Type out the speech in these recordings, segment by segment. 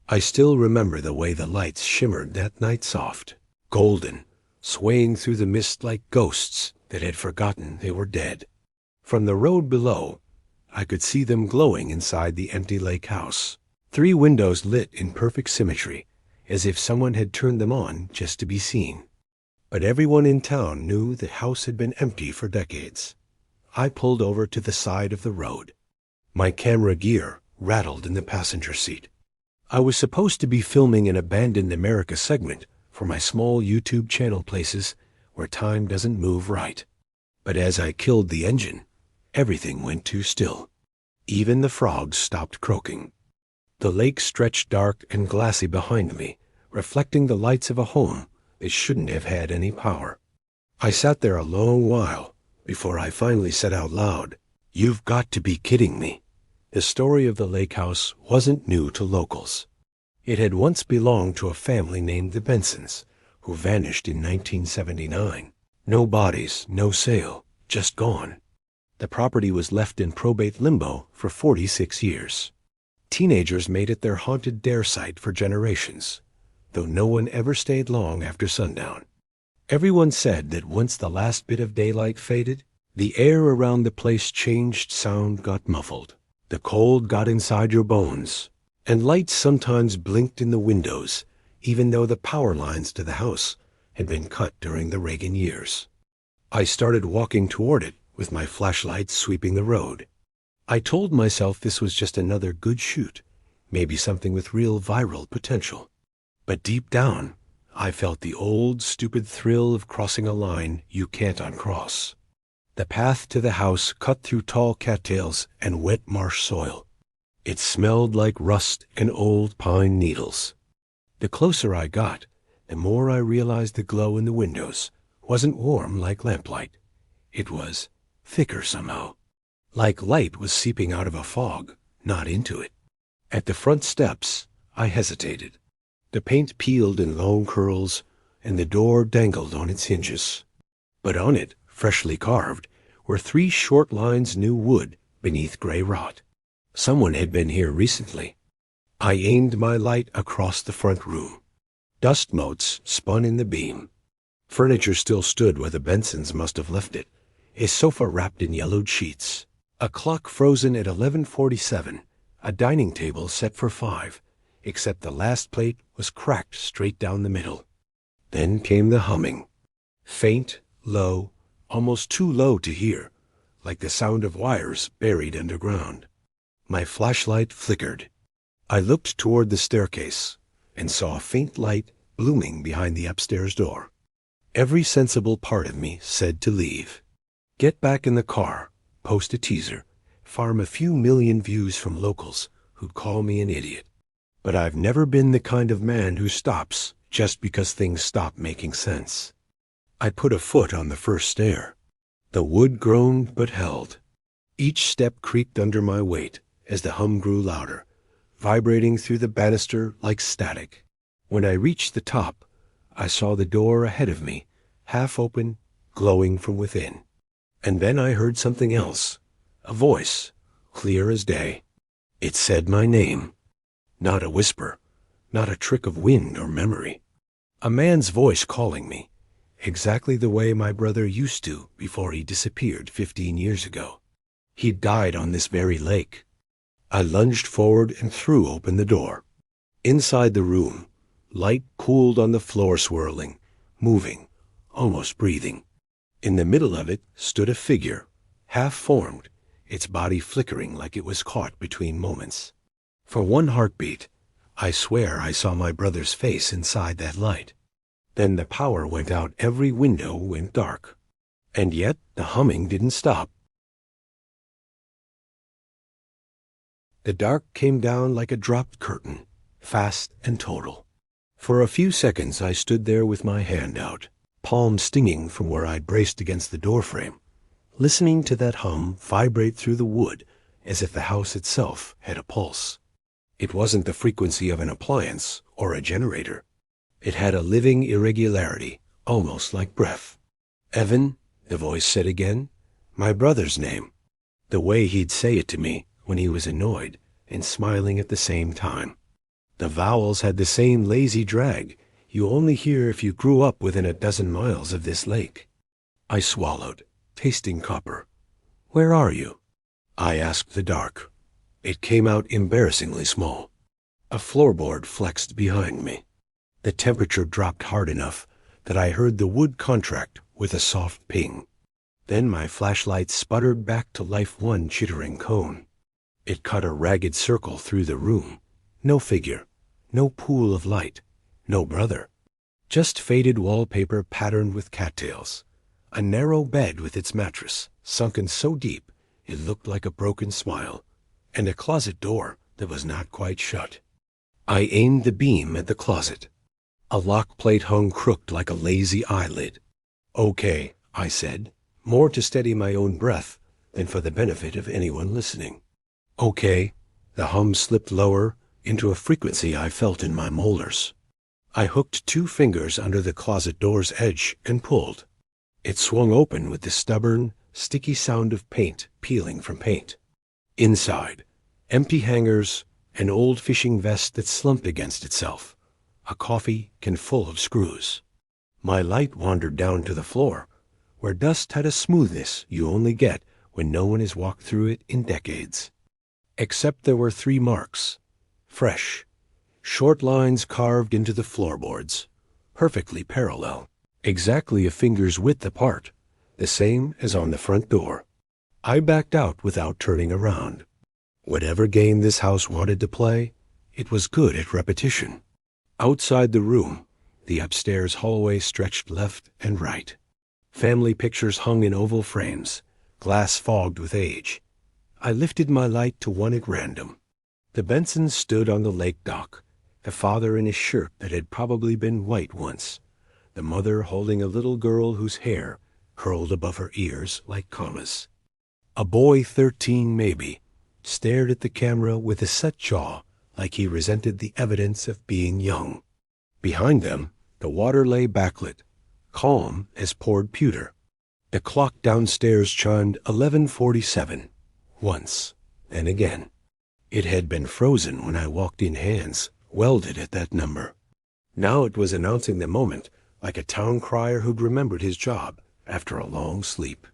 I still remember the way the lights shimmered that night soft, golden, swaying through the mist like ghosts that had forgotten they were dead. From the road below, I could see them glowing inside the empty lake house. 3 windows lit in perfect symmetry, as if someone had turned them on just to be seen. But everyone in town knew the house had been empty for decades. I pulled over to the side of the road. My camera gear rattled in the passenger seat. I was supposed to be filming an abandoned America segment for my small YouTube channel Places Where Time Doesn't Move Right. But as I killed the engine, everything went too still. Even the frogs stopped croaking. The lake stretched dark and glassy behind me, reflecting the lights of a home that shouldn't have had any power. I sat there a long while before I finally said out loud, "You've got to be kidding me." The story of the lake house wasn't new to locals. It had once belonged to a family named the Bensons, who vanished in 1979. No bodies, no sale, just gone. The property was left in probate limbo for 46 years. Teenagers made it their haunted dare site for generations, though no one ever stayed long after sundown. Everyone said that once the last bit of daylight faded, the air around the place changed, sound got muffled. The cold got inside your bones, and lights sometimes blinked in the windows, even though the power lines to the house had been cut during the Reagan years. I started walking toward it with my flashlight sweeping the road. I told myself this was just another good shoot, maybe something with real viral potential. But deep down, I felt the old, stupid thrill of crossing a line you can't uncross. The path to the house cut through tall cattails and wet marsh soil. It smelled like rust and old pine needles. The closer I got, the more I realized the glow in the windows wasn't warm like lamplight. It was thicker somehow, like light was seeping out of a fog, not into it. At the front steps, I hesitated. The paint peeled in long curls, and the door dangled on its hinges. But on it, freshly carved, were 3 short lines new wood beneath gray rot. Someone had been here recently. I aimed my light across the front room. Dust motes spun in the beam. Furniture still stood where the Bensons must have left it, a sofa wrapped in yellowed sheets, a clock frozen at 11:47, a dining table set for 5, except the last plate was cracked straight down the middle. Then came the humming. Faint, low, almost too low to hear, like the sound of wires buried underground. My flashlight flickered. I looked toward the staircase and saw a faint light blooming behind the upstairs door. Every sensible part of me said to leave. Get back in the car, post a teaser, farm a few million views from locals who'd call me an idiot. But I've never been the kind of man who stops just because things stop making sense. I put a foot on the first stair. The wood groaned but held. Each step creaked under my weight as the hum grew louder, vibrating through the banister like static. When I reached the top, I saw the door ahead of me, half open, glowing from within. And then I heard something else, a voice, clear as day. It said my name. Not a whisper, not a trick of wind or memory. A man's voice calling me, exactly the way my brother used to before he disappeared 15 years ago. He'd died on this very lake. I lunged forward and threw open the door. Inside the room, light cooled on the floor, swirling, moving, almost breathing. In the middle of it stood a figure, half-formed, its body flickering like it was caught between moments. For one heartbeat, I swear I saw my brother's face inside that light. Then the power went out, every window went dark. And yet the humming didn't stop. The dark came down like a dropped curtain, fast and total. For a few seconds I stood there with my hand out, palm stinging from where I'd braced against the doorframe, listening to that hum vibrate through the wood as if the house itself had a pulse. It wasn't the frequency of an appliance or a generator. It had a living irregularity, almost like breath. "Evan," the voice said again, my brother's name, the way he'd say it to me when he was annoyed and smiling at the same time. The vowels had the same lazy drag you only hear if you grew up within a dozen miles of this lake. I swallowed, tasting copper. "Where are you?" I asked the dark. It came out embarrassingly small. A floorboard flexed behind me. The temperature dropped hard enough that I heard the wood contract with a soft ping. Then my flashlight sputtered back to life one chittering cone. It cut a ragged circle through the room. No figure, no pool of light, no brother. Just faded wallpaper patterned with cattails. A narrow bed with its mattress, sunken so deep it looked like a broken smile, and a closet door that was not quite shut. I aimed the beam at the closet. A lock plate hung crooked like a lazy eyelid. "Okay," I said, more to steady my own breath than for the benefit of anyone listening. "Okay." The hum slipped lower into a frequency I felt in my molars. I hooked 2 fingers under the closet door's edge and pulled. It swung open with the stubborn, sticky sound of paint peeling from paint. Inside, empty hangers, an old fishing vest that slumped against itself, a coffee can full of screws. My light wandered down to the floor, where dust had a smoothness you only get when no one has walked through it in decades. Except there were 3 marks, fresh, short lines carved into the floorboards, perfectly parallel, exactly a finger's width apart, the same as on the front door. I backed out without turning around. Whatever game this house wanted to play, it was good at repetition. Outside the room, the upstairs hallway stretched left and right. Family pictures hung in oval frames, glass fogged with age. I lifted my light to one at random. The Bensons stood on the lake dock, the father in a shirt that had probably been white once, the mother holding a little girl whose hair curled above her ears like commas. A boy 13 maybe stared at the camera with a set jaw like he resented the evidence of being young. Behind them, the water lay backlit, calm as poured pewter. The clock downstairs chimed 11:47, once and again. It had been frozen when I walked in, hands welded at that number. Now it was announcing the moment like a town crier who'd remembered his job after a long sleep.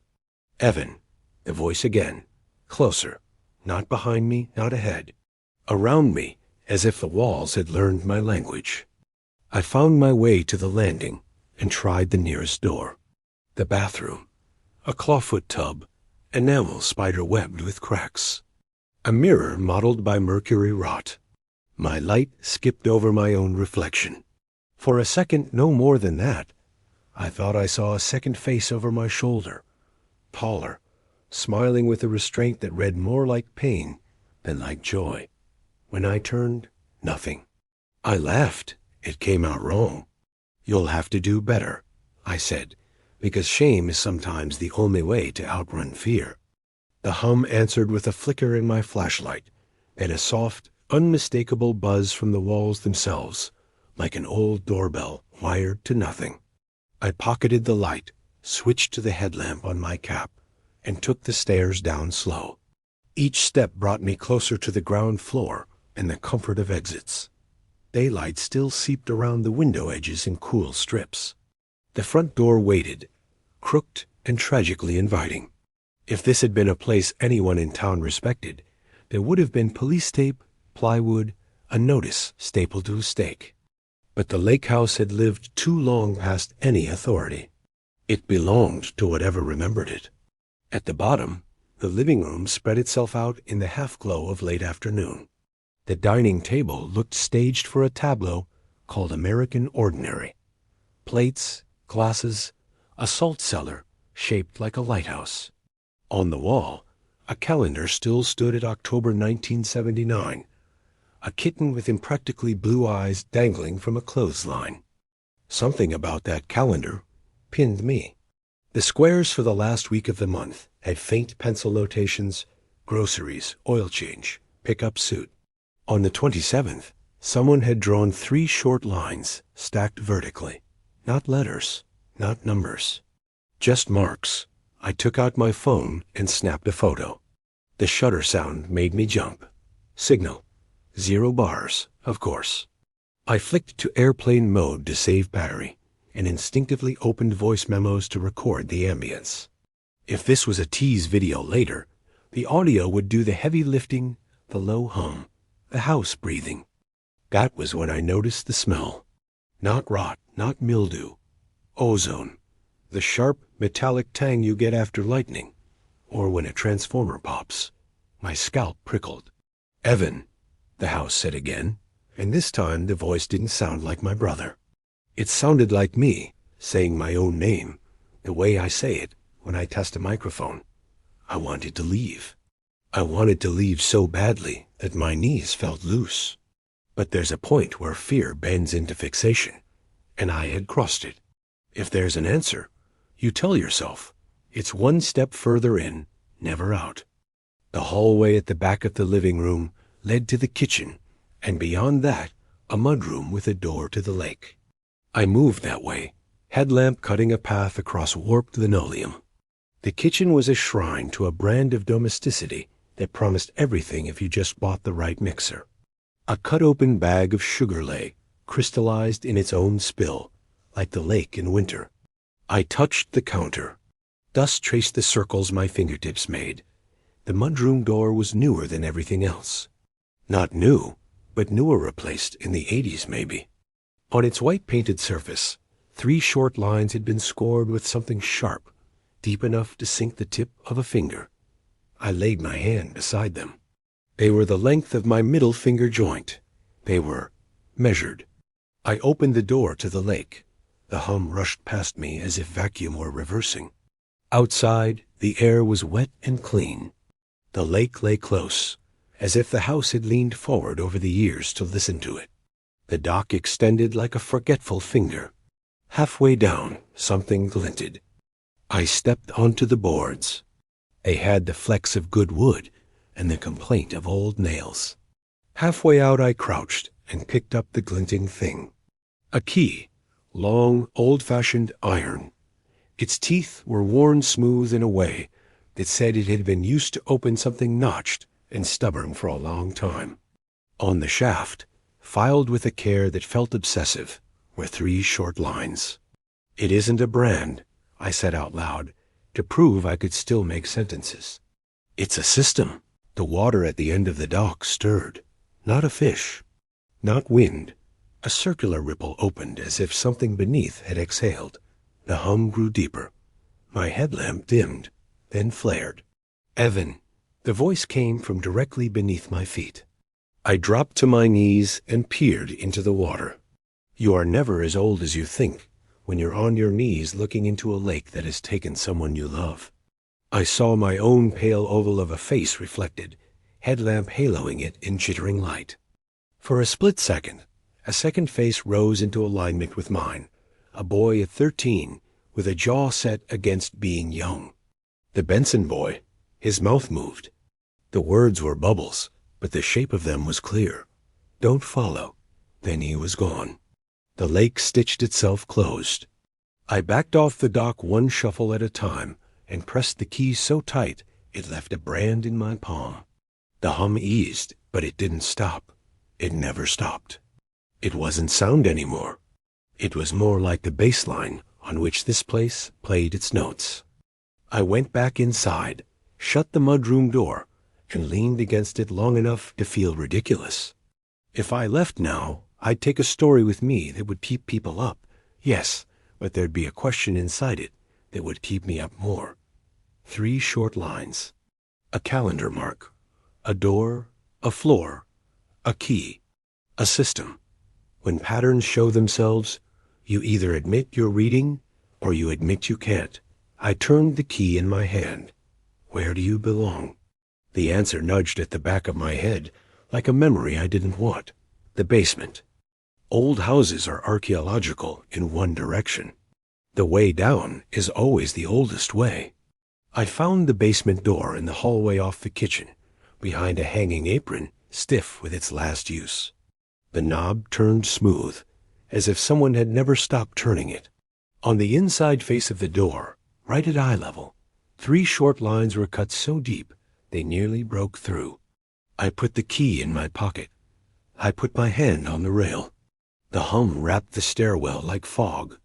"Evan," the voice again, closer, not behind me, not ahead, around me, as if the walls had learned my language. I found my way to the landing and tried the nearest door. The bathroom, a clawfoot tub, enamel spider-webbed with cracks. A mirror modeled by mercury wrought. My light skipped over my own reflection. For a second, no more than that, I thought I saw a second face over my shoulder, taller, smiling with a restraint that read more like pain than like joy. When I turned, nothing. I laughed. It came out wrong. "You'll have to do better," I said, because shame is sometimes the only way to outrun fear. The hum answered with a flicker in my flashlight, and a soft, unmistakable buzz from the walls themselves, like an old doorbell wired to nothing. I pocketed the light, switched to the headlamp on my cap, and took the stairs down slow. Each step brought me closer to the ground floor and the comfort of exits. Daylight still seeped around the window edges in cool strips. The front door waited, crooked and tragically inviting. If this had been a place anyone in town respected, there would have been police tape, plywood, a notice stapled to a stake. But the lake house had lived too long past any authority. It belonged to whatever remembered it. At the bottom, the living room spread itself out in the half-glow of late afternoon. The dining table looked staged for a tableau called American Ordinary. Plates, glasses, a salt cellar shaped like a lighthouse. On the wall, a calendar still stood at October 1979, a kitten with impractically blue eyes dangling from a clothesline. Something about that calendar pinned me. The squares for the last week of the month had faint pencil notations, groceries, oil change, pick-up suit. On the 27th, someone had drawn 3 short lines stacked vertically. Not letters, not numbers, just marks. I took out my phone and snapped a photo. The shutter sound made me jump. Signal. 0 bars, of course. I flicked to airplane mode to save battery, and instinctively opened voice memos to record the ambience. If this was a tease video later, the audio would do the heavy lifting, the low hum, the house breathing. That was when I noticed the smell. Not rot, not mildew. Ozone. The sharp, metallic tang you get after lightning, or when a transformer pops. My scalp prickled. "Evan," the house said again, and this time the voice didn't sound like my brother. It sounded like me, saying my own name, the way I say it when I test a microphone. I wanted to leave. I wanted to leave so badly that my knees felt loose. But there's a point where fear bends into fixation, and I had crossed it. If there's an answer, you tell yourself, it's one step further in, never out. The hallway at the back of the living room led to the kitchen, and beyond that, a mudroom with a door to the lake. I moved that way, headlamp cutting a path across warped linoleum. The kitchen was a shrine to a brand of domesticity that promised everything if you just bought the right mixer. A cut-open bag of sugar lay, crystallized in its own spill, like the lake in winter. I touched the counter. Dust traced the circles my fingertips made. The mudroom door was newer than everything else. Not new, but newer replaced in the 80s maybe. On its white-painted surface, 3 short lines had been scored with something sharp, deep enough to sink the tip of a finger. I laid my hand beside them. They were the length of my middle finger joint. They were measured. I opened the door to the lake. The hum rushed past me as if vacuum were reversing. Outside, the air was wet and clean. The lake lay close, as if the house had leaned forward over the years to listen to it. The dock extended like a forgetful finger. Halfway down, something glinted. I stepped onto the boards. They had the flecks of good wood and the complaint of old nails. Halfway out I crouched and picked up the glinting thing. A key, long, old-fashioned iron. Its teeth were worn smooth in a way that said it had been used to open something notched and stubborn for a long time. On the shaft, filed with a care that felt obsessive, were 3 short lines. "It isn't a brand," I said out loud, to prove I could still make sentences. "It's a system." The water at the end of the dock stirred. Not a fish. Not wind. A circular ripple opened as if something beneath had exhaled. The hum grew deeper. My headlamp dimmed, then flared. "Evan." The voice came from directly beneath my feet. I dropped to my knees and peered into the water. You are never as old as you think when you're on your knees looking into a lake that has taken someone you love. I saw my own pale oval of a face reflected, headlamp haloing it in jittering light. For a split second, a second face rose into alignment with mine, a boy at 13 with a jaw set against being young. The Benson boy. His mouth moved. The words were bubbles, but the shape of them was clear. "Don't follow." Then he was gone. The lake stitched itself closed. I backed off the dock 1 shuffle at a time and pressed the key so tight it left a brand in my palm. The hum eased, but it didn't stop. It never stopped. It wasn't sound anymore. It was more like the bass line on which this place played its notes. I went back inside, shut the mudroom door, and leaned against it long enough to feel ridiculous. If I left now, I'd take a story with me that would keep people up. Yes, but there'd be a question inside it that would keep me up more. 3 short lines. A calendar mark. A door. A floor. A key. A system. When patterns show themselves, you either admit you're reading or you admit you can't. I turned the key in my hand. Where do you belong? The answer nudged at the back of my head like a memory I didn't want. The basement. Old houses are archaeological in one direction. The way down is always the oldest way. I found the basement door in the hallway off the kitchen, behind a hanging apron, stiff with its last use. The knob turned smooth, as if someone had never stopped turning it. On the inside face of the door, right at eye level, 3 short lines were cut so deep they nearly broke through. I put the key in my pocket, I put my hand on the rail. The hum wrapped the stairwell like fog.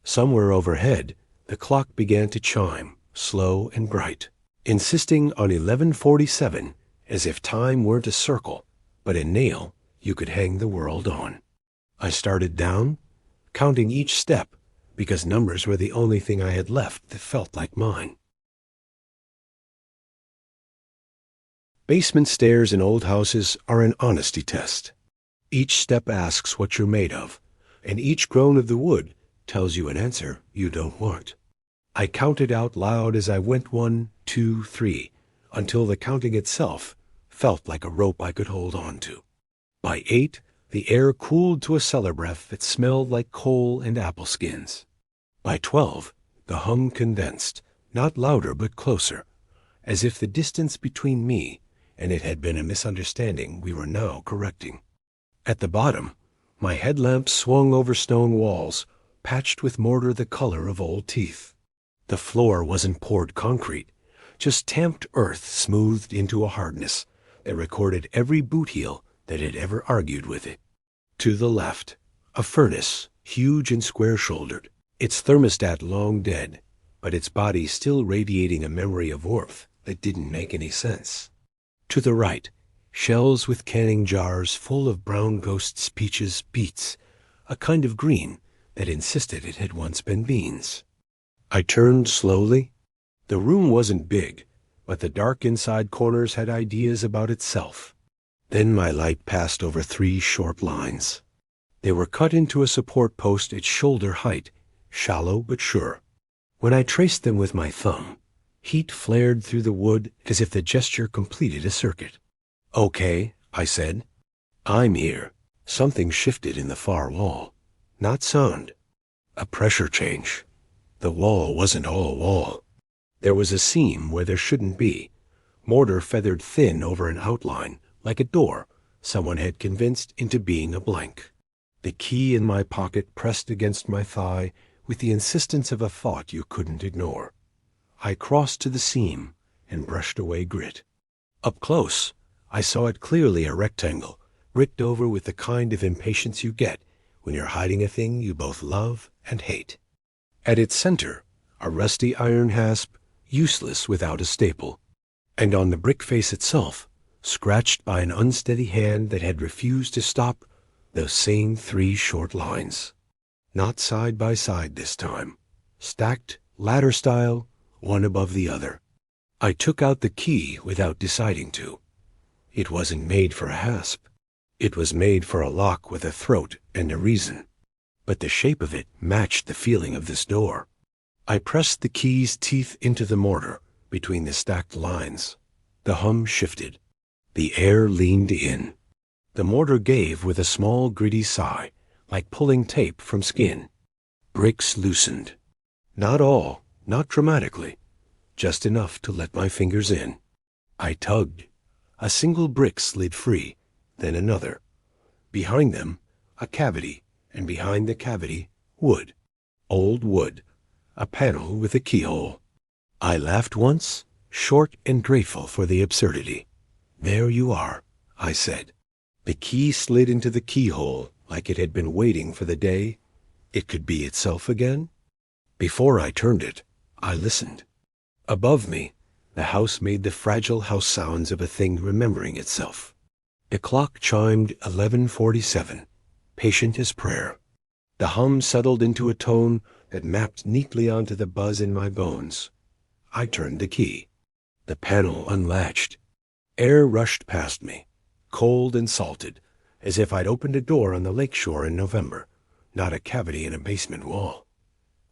Somewhere overhead, the clock began to chime, slow and bright, insisting on 11:47, as if time weren't a circle, but a nail you could hang the world on. I started down, counting each step, because numbers were the only thing I had left that felt like mine. Basement stairs in old houses are an honesty test. Each step asks what you're made of, and each groan of the wood tells you an answer you don't want. I counted out loud as I went 1, 2, 3, until the counting itself felt like a rope I could hold on to. By 8, the air cooled to a cellar breath that smelled like coal and apple skins. By 12, the hum condensed, not louder but closer, as if the distance between me and it had been a misunderstanding we were now correcting. At the bottom, my headlamp swung over stone walls, patched with mortar the color of old teeth. The floor wasn't poured concrete, just tamped earth smoothed into a hardness that recorded every boot heel that had ever argued with it. To the left, a furnace, huge and square-shouldered, its thermostat long dead, but its body still radiating a memory of warmth that didn't make any sense. To the right, shelves with canning jars full of brown ghosts, peaches, beets, a kind of green that insisted it had once been beans. I turned slowly. The room wasn't big, but the dark inside corners had ideas about itself. Then my light passed over 3 short lines. They were cut into a support post at shoulder height, shallow but sure. When I traced them with my thumb, heat flared through the wood as if the gesture completed a circuit. "Okay," I said. "I'm here." Something shifted in the far wall. Not sound. A pressure change. The wall wasn't all wall. There was a seam where there shouldn't be. Mortar feathered thin over an outline, like a door someone had convinced into being a blank. The key in my pocket pressed against my thigh with the insistence of a thought you couldn't ignore. I crossed to the seam and brushed away grit. Up close, I saw it clearly a rectangle, bricked over with the kind of impatience you get when you're hiding a thing you both love and hate. At its center, a rusty iron hasp, useless without a staple. And on the brick face itself, scratched by an unsteady hand that had refused to stop, those same 3 short lines. Not side by side this time. Stacked, ladder style, one above the other. I took out the key without deciding to. It wasn't made for a hasp. It was made for a lock with a throat and a reason. But the shape of it matched the feeling of this door. I pressed the key's teeth into the mortar between the stacked lines. The hum shifted. The air leaned in. The mortar gave with a small gritty sigh, like pulling tape from skin. Bricks loosened. Not all, not dramatically, just enough to let my fingers in. I tugged. A single brick slid free, then another. Behind them, a cavity, and behind the cavity, wood. Old wood. A panel with a keyhole. I laughed once, short and grateful for the absurdity. "There you are," I said. The key slid into the keyhole like it had been waiting for the day it could be itself again. Before I turned it, I listened. Above me, the house made the fragile house sounds of a thing remembering itself. The clock chimed 11:47, patient as prayer. The hum settled into a tone that mapped neatly onto the buzz in my bones. I turned the key. The panel unlatched. Air rushed past me, cold and salted, as if I'd opened a door on the lakeshore in November, not a cavity in a basement wall.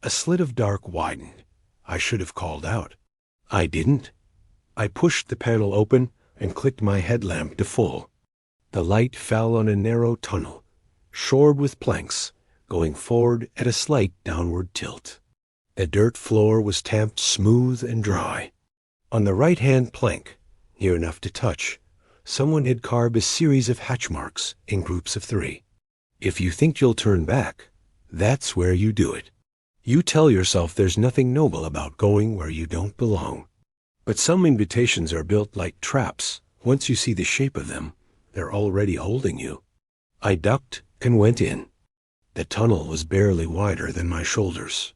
A slit of dark widened. I should have called out. I didn't. I pushed the panel open and clicked my headlamp to full. The light fell on a narrow tunnel, shored with planks, going forward at a slight downward tilt. The dirt floor was tamped smooth and dry. On the right-hand plank, near enough to touch, someone had carved a series of hatch marks in groups of 3. If you think you'll turn back, that's where you do it. You tell yourself there's nothing noble about going where you don't belong. But some invitations are built like traps. Once you see the shape of them, they're already holding you. I ducked and went in. The tunnel was barely wider than my shoulders.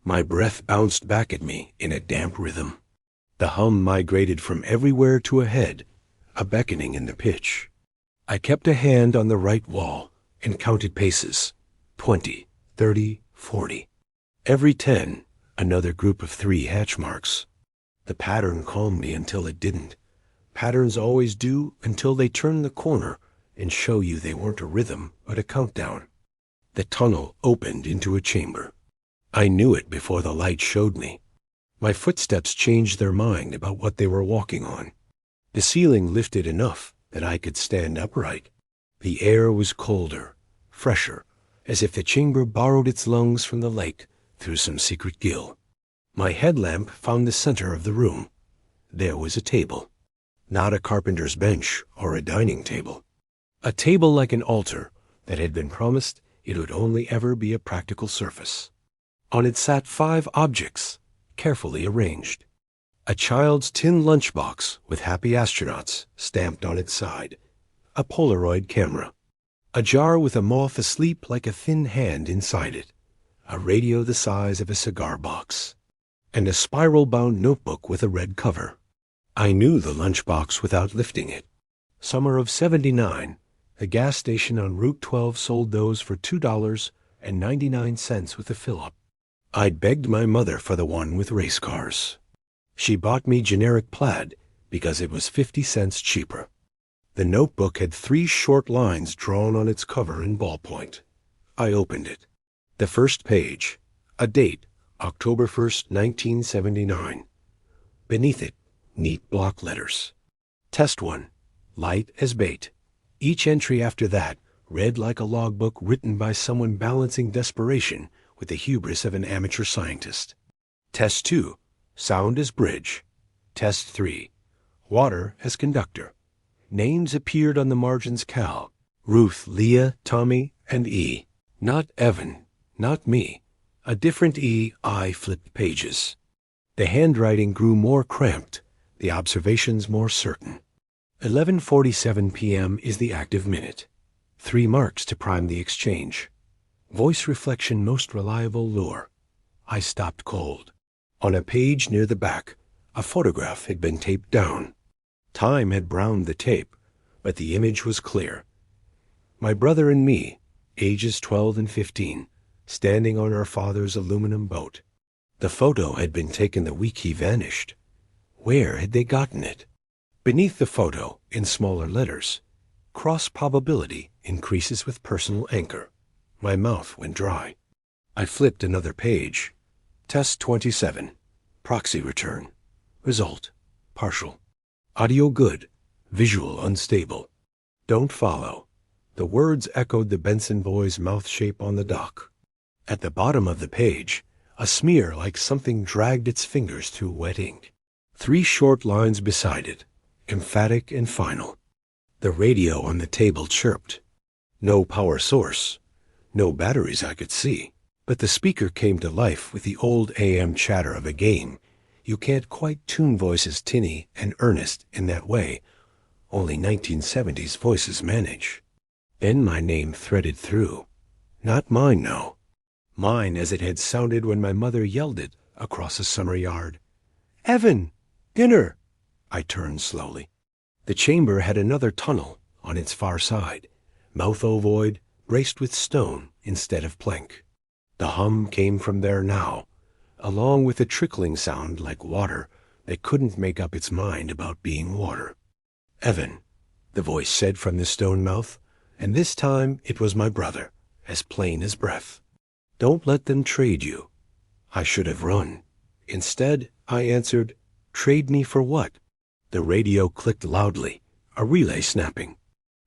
My breath bounced back at me in a damp rhythm. The hum migrated from everywhere to ahead, a beckoning in the pitch. I kept a hand on the right wall and counted paces. 20, 30, 40. Every 10, another group of 3 hatch marks. The pattern calmed me until it didn't. Patterns always do until they turn the corner and show you they weren't a rhythm, but a countdown. The tunnel opened into a chamber. I knew it before the light showed me. My footsteps changed their mind about what they were walking on. The ceiling lifted enough that I could stand upright. The air was colder, fresher, as if the chamber borrowed its lungs from the lake through some secret gill. My headlamp found the center of the room. There was a table. Not a carpenter's bench or a dining table. A table like an altar that had been promised it would only ever be a practical surface. On it sat 5 objects, carefully arranged. A child's tin lunchbox with happy astronauts stamped on its side. A Polaroid camera. A jar with a moth asleep like a thin hand inside it. A radio the size of a cigar box. And a spiral-bound notebook with a red cover. I knew the lunchbox without lifting it. Summer of '79, a gas station on Route 12 sold those for $2.99 with a fill-up. I'd begged my mother for the one with race cars. She bought me generic plaid because it was 50 cents cheaper. The notebook had 3 short lines drawn on its cover in ballpoint. I opened it. The first page, a date, October 1st, 1979. Beneath it, neat block letters. Test 1, light as bait. Each entry after that read like a logbook written by someone balancing desperation with the hubris of an amateur scientist. Test 2, sound as bridge. Test 3, water as conductor. Names appeared on the margins Cal, Ruth, Leah, Tommy, and E. Not Evan, not me. A different E. I flipped pages. The handwriting grew more cramped, the observations more certain. 11:47 p.m. is the active minute. 3 marks to prime the exchange. Voice reflection most reliable lure. I stopped cold. On a page near the back, a photograph had been taped down. Time had browned the tape, but the image was clear. My brother and me, ages 12 and 15, standing on our father's aluminum boat. The photo had been taken the week he vanished. Where had they gotten it? Beneath the photo, in smaller letters, cross probability increases with personal anchor. My mouth went dry. I flipped another page. Test 27. Proxy return. Result. Partial. Audio good. Visual unstable. Don't follow. The words echoed the Benson boy's mouth shape on the dock. At the bottom of the page, a smear like something dragged its fingers through wet ink. 3 short lines beside it, emphatic and final. The radio on the table chirped. No power source. No batteries I could see. But the speaker came to life with the old AM chatter of a game. You can't quite tune voices tinny and earnest in that way. Only 1970s voices manage. Then my name threaded through. Not mine, no. Mine as it had sounded when my mother yelled it across a summer yard. Evan! Dinner! I turned slowly. The chamber had another tunnel on its far side, mouth ovoid, braced with stone instead of plank. The hum came from there now, along with a trickling sound like water that couldn't make up its mind about being water. Evan, the voice said from the stone mouth, and this time it was my brother, as plain as breath. Don't let them trade you. I should have run. Instead, I answered, trade me for what? The radio clicked loudly, a relay snapping.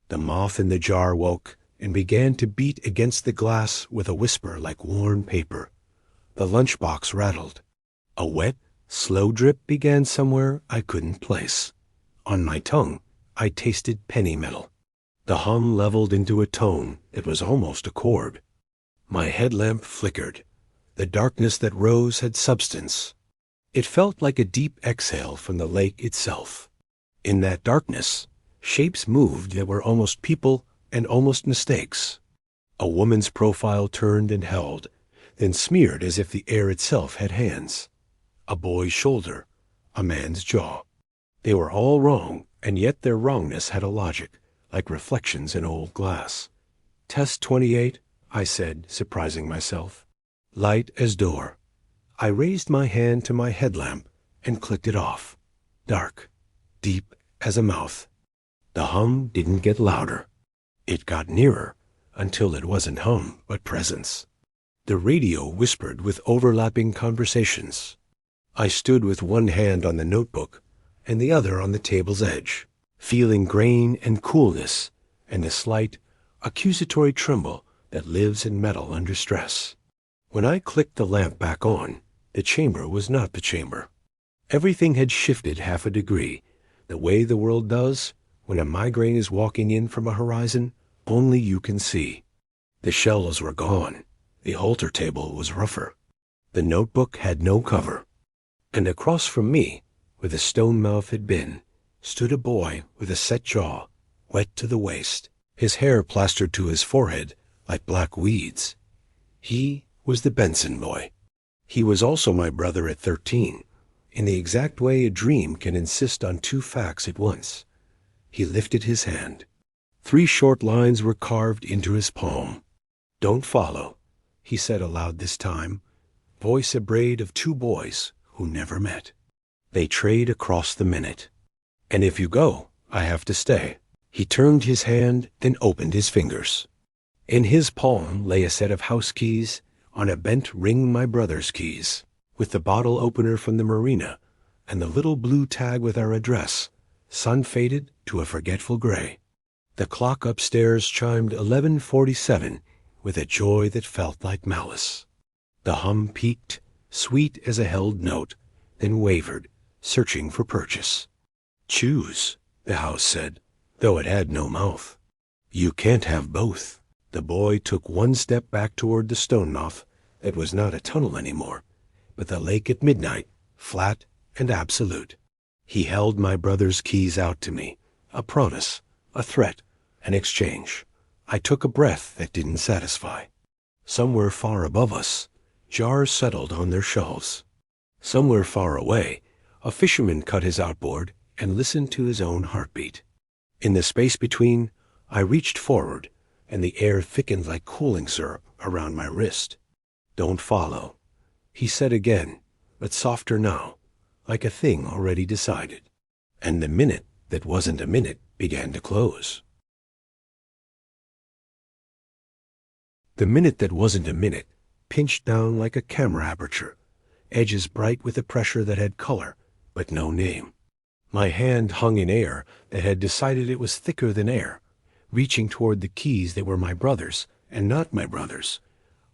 The moth in the jar woke and began to beat against the glass with a whisper like worn paper. The lunchbox rattled. A wet, slow drip began somewhere I couldn't place. On my tongue, I tasted penny metal. The hum leveled into a tone that was almost a chord. My headlamp flickered. The darkness that rose had substance. It felt like a deep exhale from the lake itself. In that darkness, shapes moved that were almost people and almost mistakes. A woman's profile turned and held, then smeared as if the air itself had hands. A boy's shoulder, a man's jaw. They were all wrong, and yet their wrongness had a logic, like reflections in old glass. Test 28, I said, surprising myself. Light as door. I raised my hand to my headlamp and clicked it off. Dark, deep as a mouth. The hum didn't get louder. It got nearer, until it wasn't hum, but presence. The radio whispered with overlapping conversations. I stood with one hand on the notebook and the other on the table's edge, feeling grain and coolness and a slight, accusatory tremble that lives in metal under stress. When I clicked the lamp back on, the chamber was not the chamber. Everything had shifted half a degree, the way the world does when a migraine is walking in from a horizon only you can see. The shelves were gone. The halter table was rougher. The notebook had no cover. And across from me, where the stone mouth had been, stood a boy with a set jaw, wet to the waist, his hair plastered to his forehead like black weeds. He was the Benson boy. He was also my brother at 13, in the exact way a dream can insist on two facts at once. He lifted his hand. 3 short lines were carved into his palm. "Don't follow," he said aloud this time, voice a braid of 2 boys who never met. "They trade across the minute. And if you go, I have to stay." He turned his hand, then opened his fingers. In his palm lay a set of house keys, on a bent ring my brother's keys, with the bottle opener from the marina, and the little blue tag with our address, sun-faded to a forgetful gray. The clock upstairs chimed 11:47 with a joy that felt like malice. The hum peaked, sweet as a held note, then wavered, searching for purchase. "Choose," the house said, though it had no mouth. "You can't have both." The boy took 1 step back toward the stone mouth that was not a tunnel anymore, but the lake at midnight, flat and absolute. He held my brother's keys out to me, a promise, a threat, an exchange. I took a breath that didn't satisfy. Somewhere far above us, jars settled on their shelves. Somewhere far away, a fisherman cut his outboard and listened to his own heartbeat. In the space between, I reached forward, and the air thickened like cooling syrup around my wrist. "Don't follow," he said again, but softer now, like a thing already decided. And the minute that wasn't a minute began to close. The minute that wasn't a minute pinched down like a camera aperture, edges bright with a pressure that had color, but no name. My hand hung in air that had decided it was thicker than air, reaching toward the keys that were my brother's and not my brother's,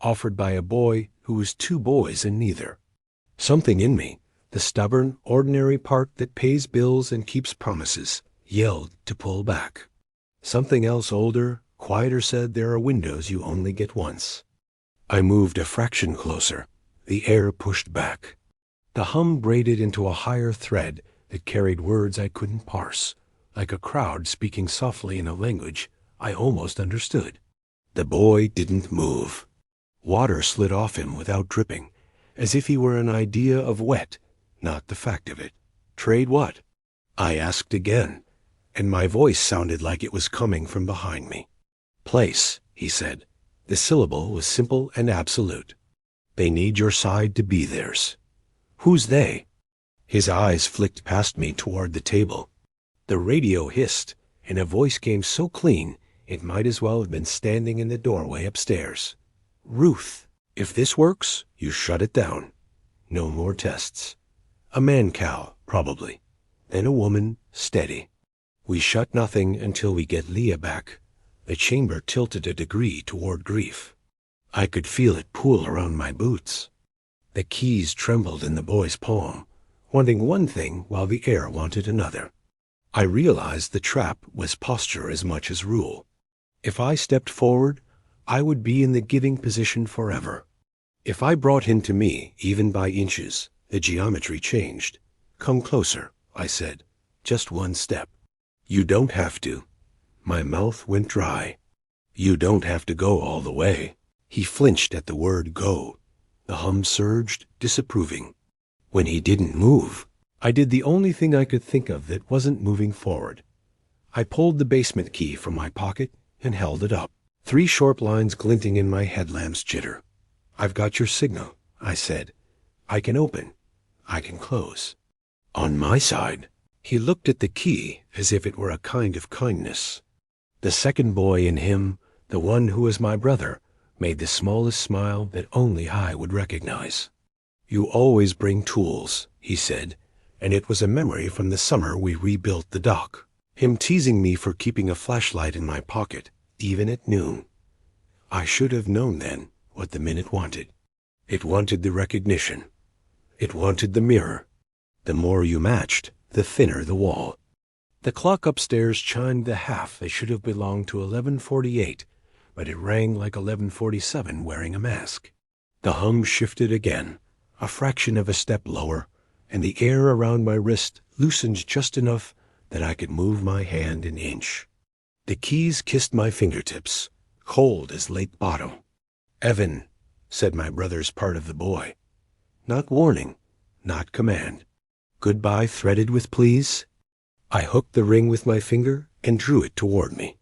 offered by a boy who was 2 boys in neither. Something in me, the stubborn, ordinary part that pays bills and keeps promises, yelled to pull back. Something else older, quieter said there are windows you only get once. I moved a fraction closer. The air pushed back. The hum braided into a higher thread that carried words I couldn't parse, like a crowd speaking softly in a language I almost understood. The boy didn't move. Water slid off him without dripping, as if he were an idea of wet, not the fact of it. "Trade what?" I asked again, and my voice sounded like it was coming from behind me. "Place," he said. The syllable was simple and absolute. "They need your side to be theirs." "Who's they?" His eyes flicked past me toward the table. The radio hissed, and a voice came so clean it might as well have been standing in the doorway upstairs. "Ruth, if this works, you shut it down. No more tests. A man-cow, probably. Then a woman, steady. We shut nothing until we get Leah back." The chamber tilted a degree toward grief. I could feel it pool around my boots. The keys trembled in the boy's palm, wanting one thing while the air wanted another. I realized the trap was posture as much as rule. If I stepped forward, I would be in the giving position forever. If I brought him to me, even by inches, the geometry changed. "Come closer," I said. "Just 1 step." "You don't have to." My mouth went dry. You don't have to go all the way. He flinched at the word go. The hum surged, disapproving. When he didn't move, I did the only thing I could think of that wasn't moving forward. I pulled the basement key from my pocket and held it up. 3 short lines glinting in my headlamp's jitter. I've got your signal, I said. I can open. I can close. On my side. He looked at the key as if it were a kind of kindness. The second boy in him, the one who was my brother, made the smallest smile that only I would recognize. You always bring tools, he said, and it was a memory from the summer we rebuilt the dock. Him teasing me for keeping a flashlight in my pocket, even at noon. I should have known then what the minute wanted. It wanted the recognition. It wanted the mirror. The more you matched, the thinner the wall. The clock upstairs chimed the half that should have belonged to 11:48, but it rang like 11:47 wearing a mask. The hum shifted again, a fraction of a step lower, and the air around my wrist loosened just enough that I could move my hand an inch. The keys kissed my fingertips, cold as late bottom. Evan, said my brother's part of the boy. Not warning, not command. Goodbye threaded with please? I hooked the ring with my finger and drew it toward me.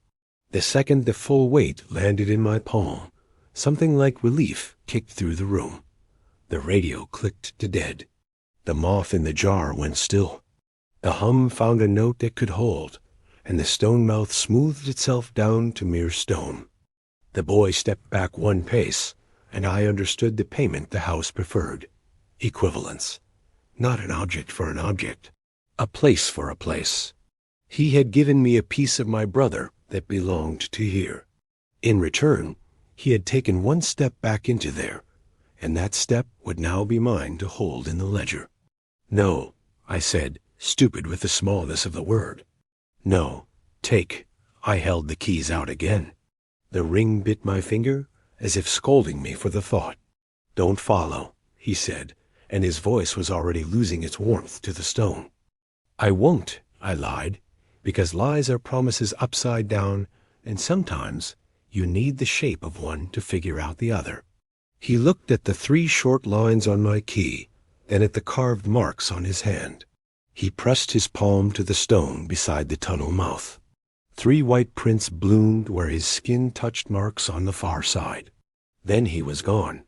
The second the full weight landed in my palm, something like relief kicked through the room. The radio clicked to dead. The moth in the jar went still. The hum found a note it could hold, and the stone mouth smoothed itself down to mere stone. The boy stepped back 1 pace, and I understood the payment the house preferred. Equivalence. Not an object for an object. A place for a place. He had given me a piece of my brother that belonged to here. In return, he had taken 1 step back into there, and that step would now be mine to hold in the ledger. No, I said, stupid with the smallness of the word. No, take. I held the keys out again. The ring bit my finger, as if scolding me for the thought. Don't follow, he said, and his voice was already losing its warmth to the stone. I won't, I lied, because lies are promises upside down, and sometimes you need the shape of one to figure out the other. He looked at the 3 short lines on my key, then at the carved marks on his hand. He pressed his palm to the stone beside the tunnel mouth. 3 white prints bloomed where his skin touched marks on the far side. Then he was gone,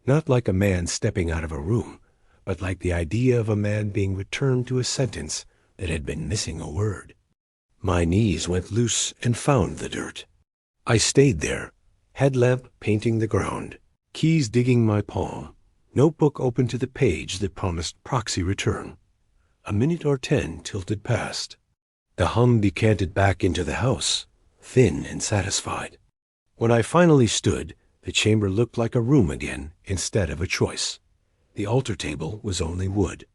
not like a man stepping out of a room, but like the idea of a man being returned to a sentence that had been missing a word. My knees went loose and found the dirt. I stayed there, headlamp painting the ground, keys digging my palm, notebook open to the page that promised proxy return. A minute or 10 tilted past. The hum decanted back into the house, thin and satisfied. When I finally stood, the chamber looked like a room again instead of a choice. The altar table was only wood.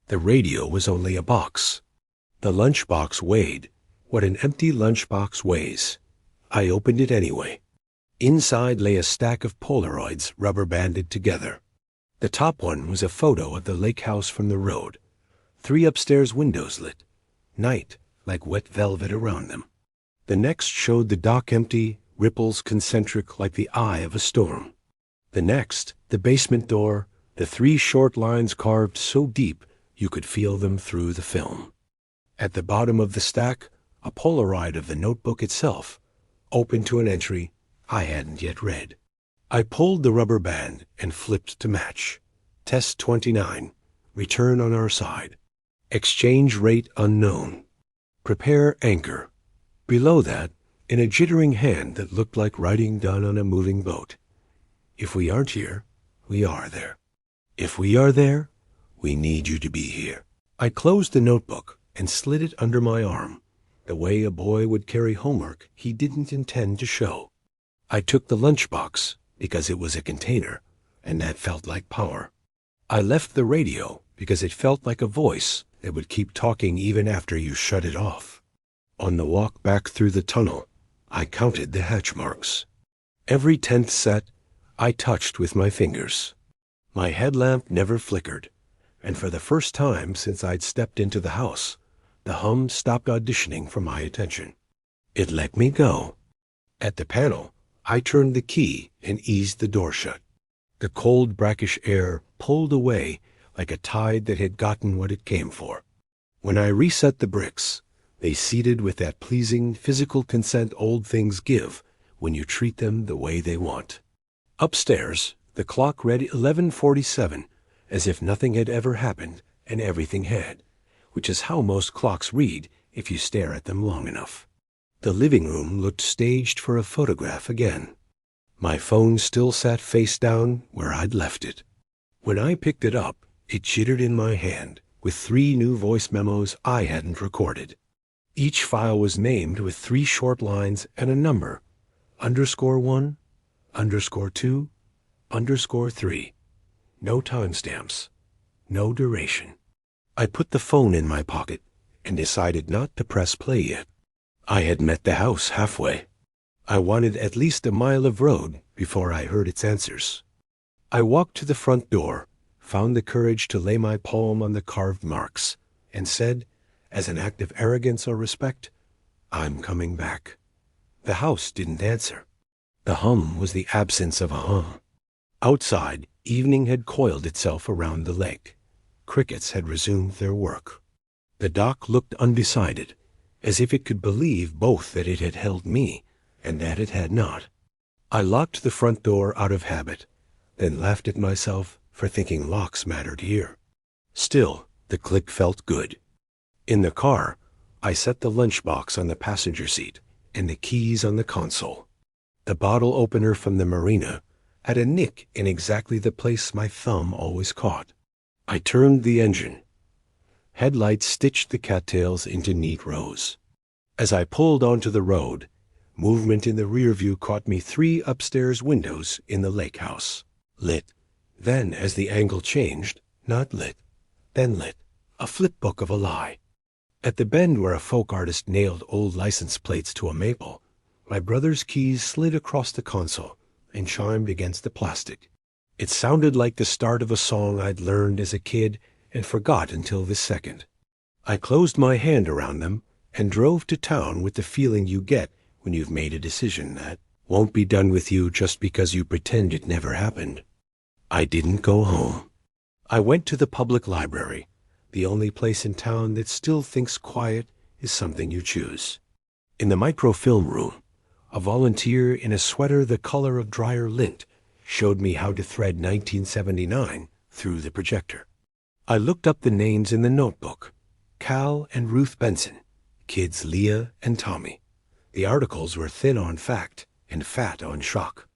The radio was only a box. The lunchbox weighed what an empty lunchbox weighs. I opened it anyway. Inside lay a stack of Polaroids rubber-banded together. The top one was a photo of the lake house from the road. 3 upstairs windows lit, night like wet velvet around them. The next showed the dock empty, ripples concentric like the eye of a storm. The next, the basement door, the 3 short lines carved so deep you could feel them through the film. At the bottom of the stack, a Polaroid of the notebook itself, open to an entry I hadn't yet read. I pulled the rubber band and flipped to match. Test 29. Return on our side. Exchange rate unknown. Prepare anchor. Below that, in a jittering hand that looked like writing done on a moving boat. If we aren't here, we are there. If we are there, we need you to be here. I closed the notebook and slid it under my arm, the way a boy would carry homework he didn't intend to show. I took the lunchbox because it was a container, and that felt like power. I left the radio because it felt like a voice that would keep talking even after you shut it off. On the walk back through the tunnel, I counted the hatch marks. Every 10th set, I touched with my fingers. My headlamp never flickered, and for the first time since I'd stepped into the house, the hum stopped auditioning for my attention. It let me go. At the panel, I turned the key and eased the door shut. The cold, brackish air pulled away like a tide that had gotten what it came for. When I reset the bricks, they seated with that pleasing physical consent old things give when you treat them the way they want. Upstairs, the clock read 11:47, as if nothing had ever happened and everything had, which is how most clocks read if you stare at them long enough. The living room looked staged for a photograph again. My phone still sat face down where I'd left it. When I picked it up, it jittered in my hand with 3 new voice memos I hadn't recorded. Each file was named with 3 short lines and a number: _1, _2, _3. No timestamps, no duration. I put the phone in my pocket and decided not to press play yet. I had met the house halfway. I wanted at least a mile of road before I heard its answers. I walked to the front door, found the courage to lay my palm on the carved marks, and said, as an act of arrogance or respect, "I'm coming back." The house didn't answer. The hum was the absence of a hum. Outside, evening had coiled itself around the lake. Crickets had resumed their work. The dock looked undecided, as if it could believe both that it had held me and that it had not. I locked the front door out of habit, then laughed at myself for thinking locks mattered here. Still, the click felt good. In the car, I set the lunchbox on the passenger seat and the keys on the console. The bottle opener from the marina had a nick in exactly the place my thumb always caught. I turned the engine. Headlights stitched the cattails into neat rows. As I pulled onto the road, movement in the rear view caught me 3 upstairs windows in the lake house. Lit. Then, as the angle changed, not lit, then lit. A flip book of a lie. At the bend where a folk artist nailed old license plates to a maple, my brother's keys slid across the console and chimed against the plastic. It sounded like the start of a song I'd learned as a kid and forgot until this second. I closed my hand around them and drove to town with the feeling you get when you've made a decision that won't be done with you just because you pretend it never happened. I didn't go home. I went to the public library, the only place in town that still thinks quiet is something you choose. In the microfilm room, a volunteer in a sweater the color of dryer lint showed me how to thread 1979 through the projector. I looked up the names in the notebook: Cal and Ruth Benson, kids Leah and Tommy. The articles were thin on fact and fat on shock.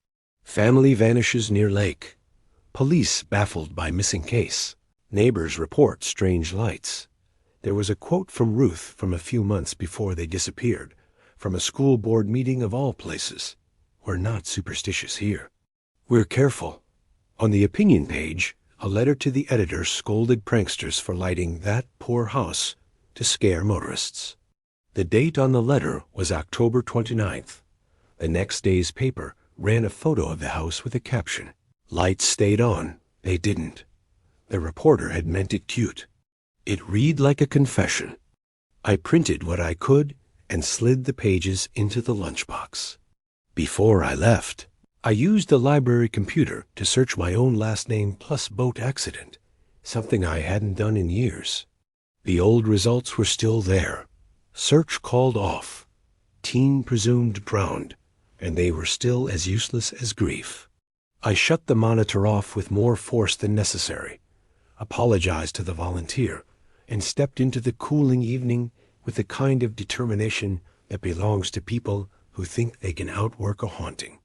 Family vanishes near lake. Police baffled by missing case. Neighbors report strange lights. There was a quote from Ruth from a few months before they disappeared, from a school board meeting of all places. We're not superstitious here. We're careful. On the opinion page, a letter to the editor scolded pranksters for lighting that poor house to scare motorists. The date on the letter was October 29th. The next day's paper ran a photo of the house with a caption: "Lights stayed on, they didn't." The reporter had meant it cute. It read like a confession. I printed what I could and slid the pages into the lunchbox. Before I left, I used the library computer to search my own last name plus boat accident, something I hadn't done in years. The old results were still there. Search called off. Teen presumed drowned, and they were still as useless as grief. I shut the monitor off with more force than necessary, apologized to the volunteer, and stepped into the cooling evening with the kind of determination that belongs to people who think they can outwork a haunting.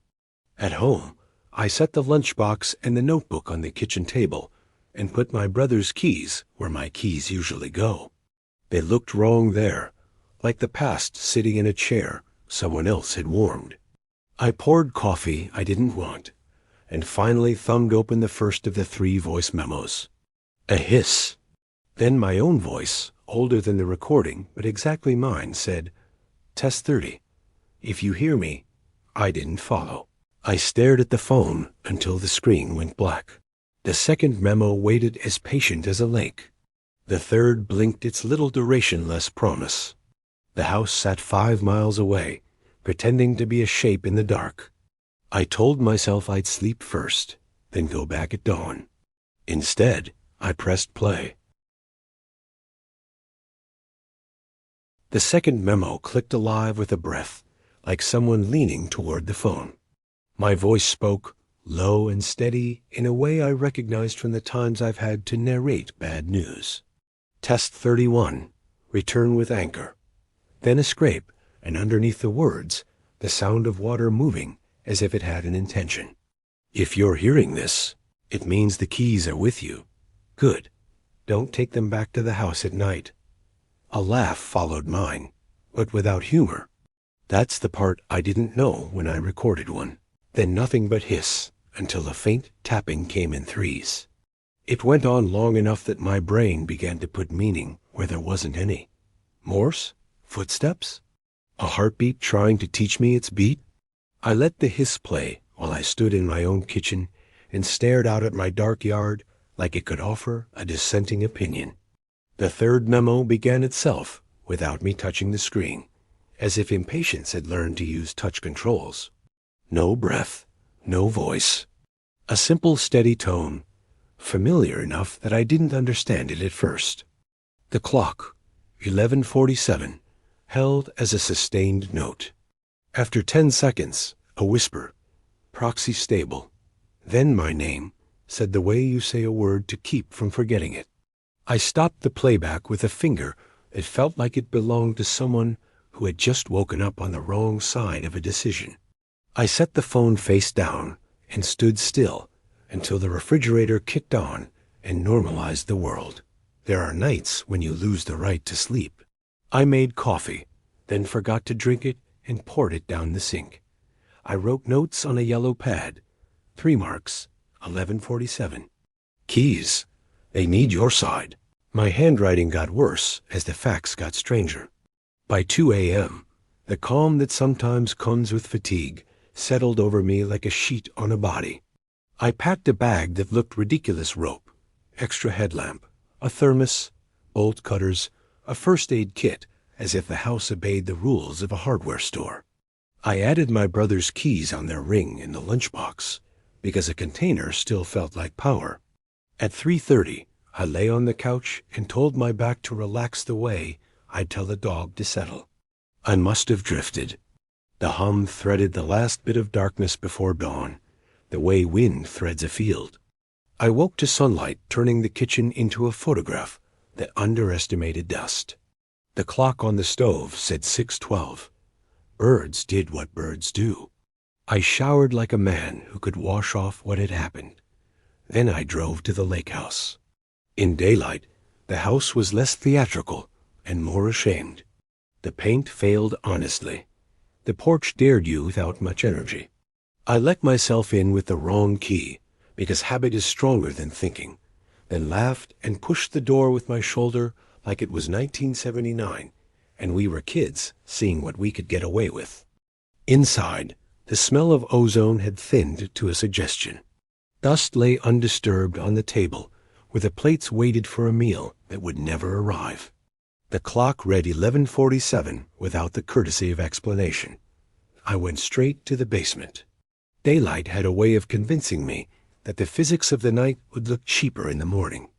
At home, I set the lunchbox and the notebook on the kitchen table and put my brother's keys where my keys usually go. They looked wrong there, like the past sitting in a chair someone else had warmed. I poured coffee I didn't want, and finally thumbed open the first of the 3 voice memos. A hiss. Then my own voice, older than the recording but exactly mine, said, "Test 30. If you hear me, I didn't follow." I stared at the phone until the screen went black. The second memo waited as patient as a lake. The third blinked its little duration-less promise. The house sat 5 miles away, pretending to be a shape in the dark. I told myself I'd sleep first, then go back at dawn. Instead, I pressed play. The second memo clicked alive with a breath, like someone leaning toward the phone. My voice spoke, low and steady, in a way I recognized from the times I've had to narrate bad news. Test 31. Return with anchor. Then a scrape, and underneath the words, the sound of water moving as if it had an intention. If you're hearing this, it means the keys are with you. Good. Don't take them back to the house at night. A laugh followed mine, but without humor. That's the part I didn't know when I recorded one. Then nothing but hiss, until a faint tapping came in threes. It went on long enough that my brain began to put meaning where there wasn't any. Morse? Footsteps? A heartbeat trying to teach me its beat? I let the hiss play while I stood in my own kitchen and stared out at my dark yard like it could offer a dissenting opinion. The third memo began itself without me touching the screen, as if impatience had learned to use touch controls. No breath, no voice. A simple, steady tone, familiar enough that I didn't understand it at first. The clock, 11:47, held as a sustained note. After 10 seconds, a whisper, proxy stable. Then my name, said the way you say a word to keep from forgetting it. I stopped the playback with a finger that felt like it belonged to someone who had just woken up on the wrong side of a decision. I set the phone face down and stood still until the refrigerator kicked on and normalized the world. There are nights when you lose the right to sleep. I made coffee, then forgot to drink it and poured it down the sink. I wrote notes on a yellow pad. 3 marks, 11:47. Keys. They need your side. My handwriting got worse as the facts got stranger. By 2 a.m., the calm that sometimes comes with fatigue settled over me like a sheet on a body. I packed a bag that looked ridiculous: rope, extra headlamp, a thermos, bolt cutters, a first aid kit, as if the house obeyed the rules of a hardware store. I added my brother's keys on their ring in the lunchbox, because a container still felt like power. At 3:30, I lay on the couch and told my back to relax the way I'd tell a dog to settle. I must have drifted. The hum threaded the last bit of darkness before dawn, the way wind threads a field. I woke to sunlight turning the kitchen into a photograph that underestimated dust. The clock on the stove said 6:12. Birds did what birds do. I showered like a man who could wash off what had happened. Then I drove to the lake house. In daylight, the house was less theatrical and more ashamed. The paint failed honestly. The porch dared you without much energy. I let myself in with the wrong key, because habit is stronger than thinking, then laughed and pushed the door with my shoulder like it was 1979, and we were kids seeing what we could get away with. Inside, the smell of ozone had thinned to a suggestion. Dust lay undisturbed on the table, where the plates waited for a meal that would never arrive. The clock read 11:47 without the courtesy of explanation. I went straight to the basement. Daylight had a way of convincing me that the physics of the night would look cheaper in the morning.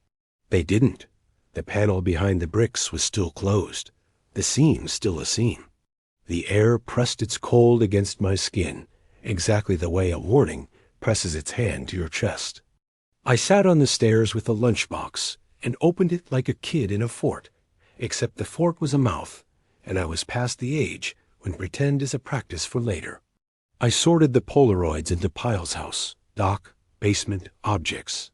They didn't. The panel behind the bricks was still closed, the seam still a seam. The air pressed its cold against my skin, exactly the way a warning presses its hand to your chest. I sat on the stairs with the lunchbox and opened it like a kid in a fort, except the fort was a mouth, and I was past the age when pretend is a practice for later. I sorted the Polaroids into piles: house, dock, basement, objects.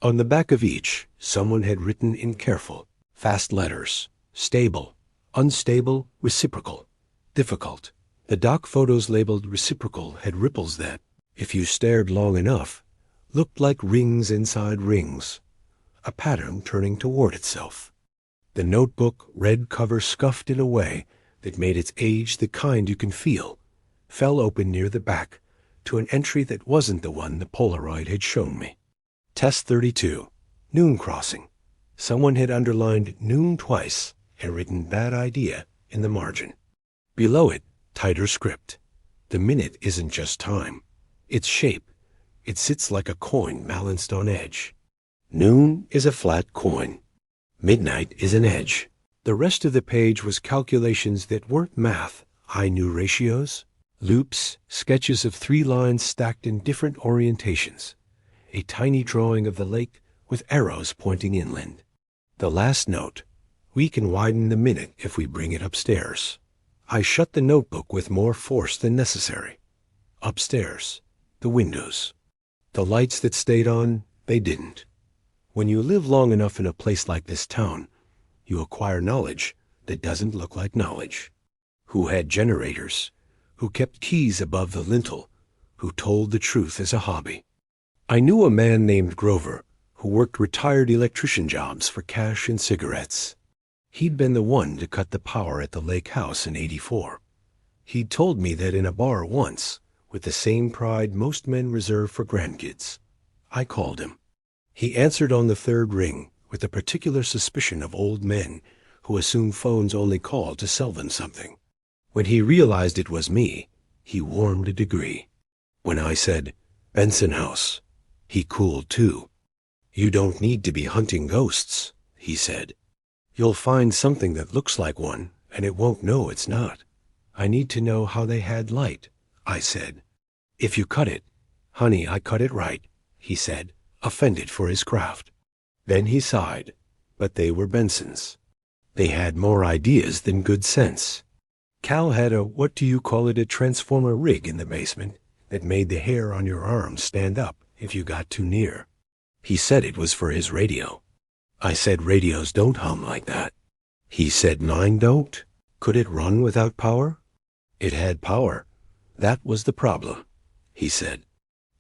On the back of each, someone had written in careful, fast letters: stable, unstable, reciprocal, difficult. The dock photos labeled reciprocal had ripples that, if you stared long enough, looked like rings inside rings, a pattern turning toward itself. The notebook, red cover scuffed in a way that made its age the kind you can feel, fell open near the back to an entry that wasn't the one the Polaroid had shown me. Test 32. Noon crossing. Someone had underlined noon twice and written bad idea in the margin. Below it, tighter script. The minute isn't just time. Its shape, it sits like a coin balanced on edge. Noon is a flat coin. Midnight is an edge. The rest of the page was calculations that weren't math. I knew ratios, loops, sketches of 3 lines stacked in different orientations, a tiny drawing of the lake with arrows pointing inland. The last note, we can widen the minute if we bring it upstairs. I shut the notebook with more force than necessary. Upstairs, the windows. The lights that stayed on, they didn't. When you live long enough in a place like this town, you acquire knowledge that doesn't look like knowledge. Who had generators, who kept keys above the lintel, who told the truth as a hobby. I knew a man named Grover who worked retired electrician jobs for cash and cigarettes. He'd been the one to cut the power at the lake house in '84. He'd told me that in a bar once, with the same pride most men reserve for grandkids. I called him. He answered on the 3rd ring with a particular suspicion of old men who assume phones only call to sell them something. When he realized it was me, he warmed a degree. When I said, "Benson House," he cooled too. "You don't need to be hunting ghosts," he said. "You'll find something that looks like one, and it won't know it's not. I need to know how they had light," I said. "If you cut it, honey, I cut it right," he said, offended for his craft. Then he sighed, but they were Bensons. They had more ideas than good sense. Cal had a transformer rig in the basement that made the hair on your arms stand up if you got too near. He said it was for his radio. I said radios don't hum like that. He said mine don't. Could it run without power? It had power. That was the problem, he said.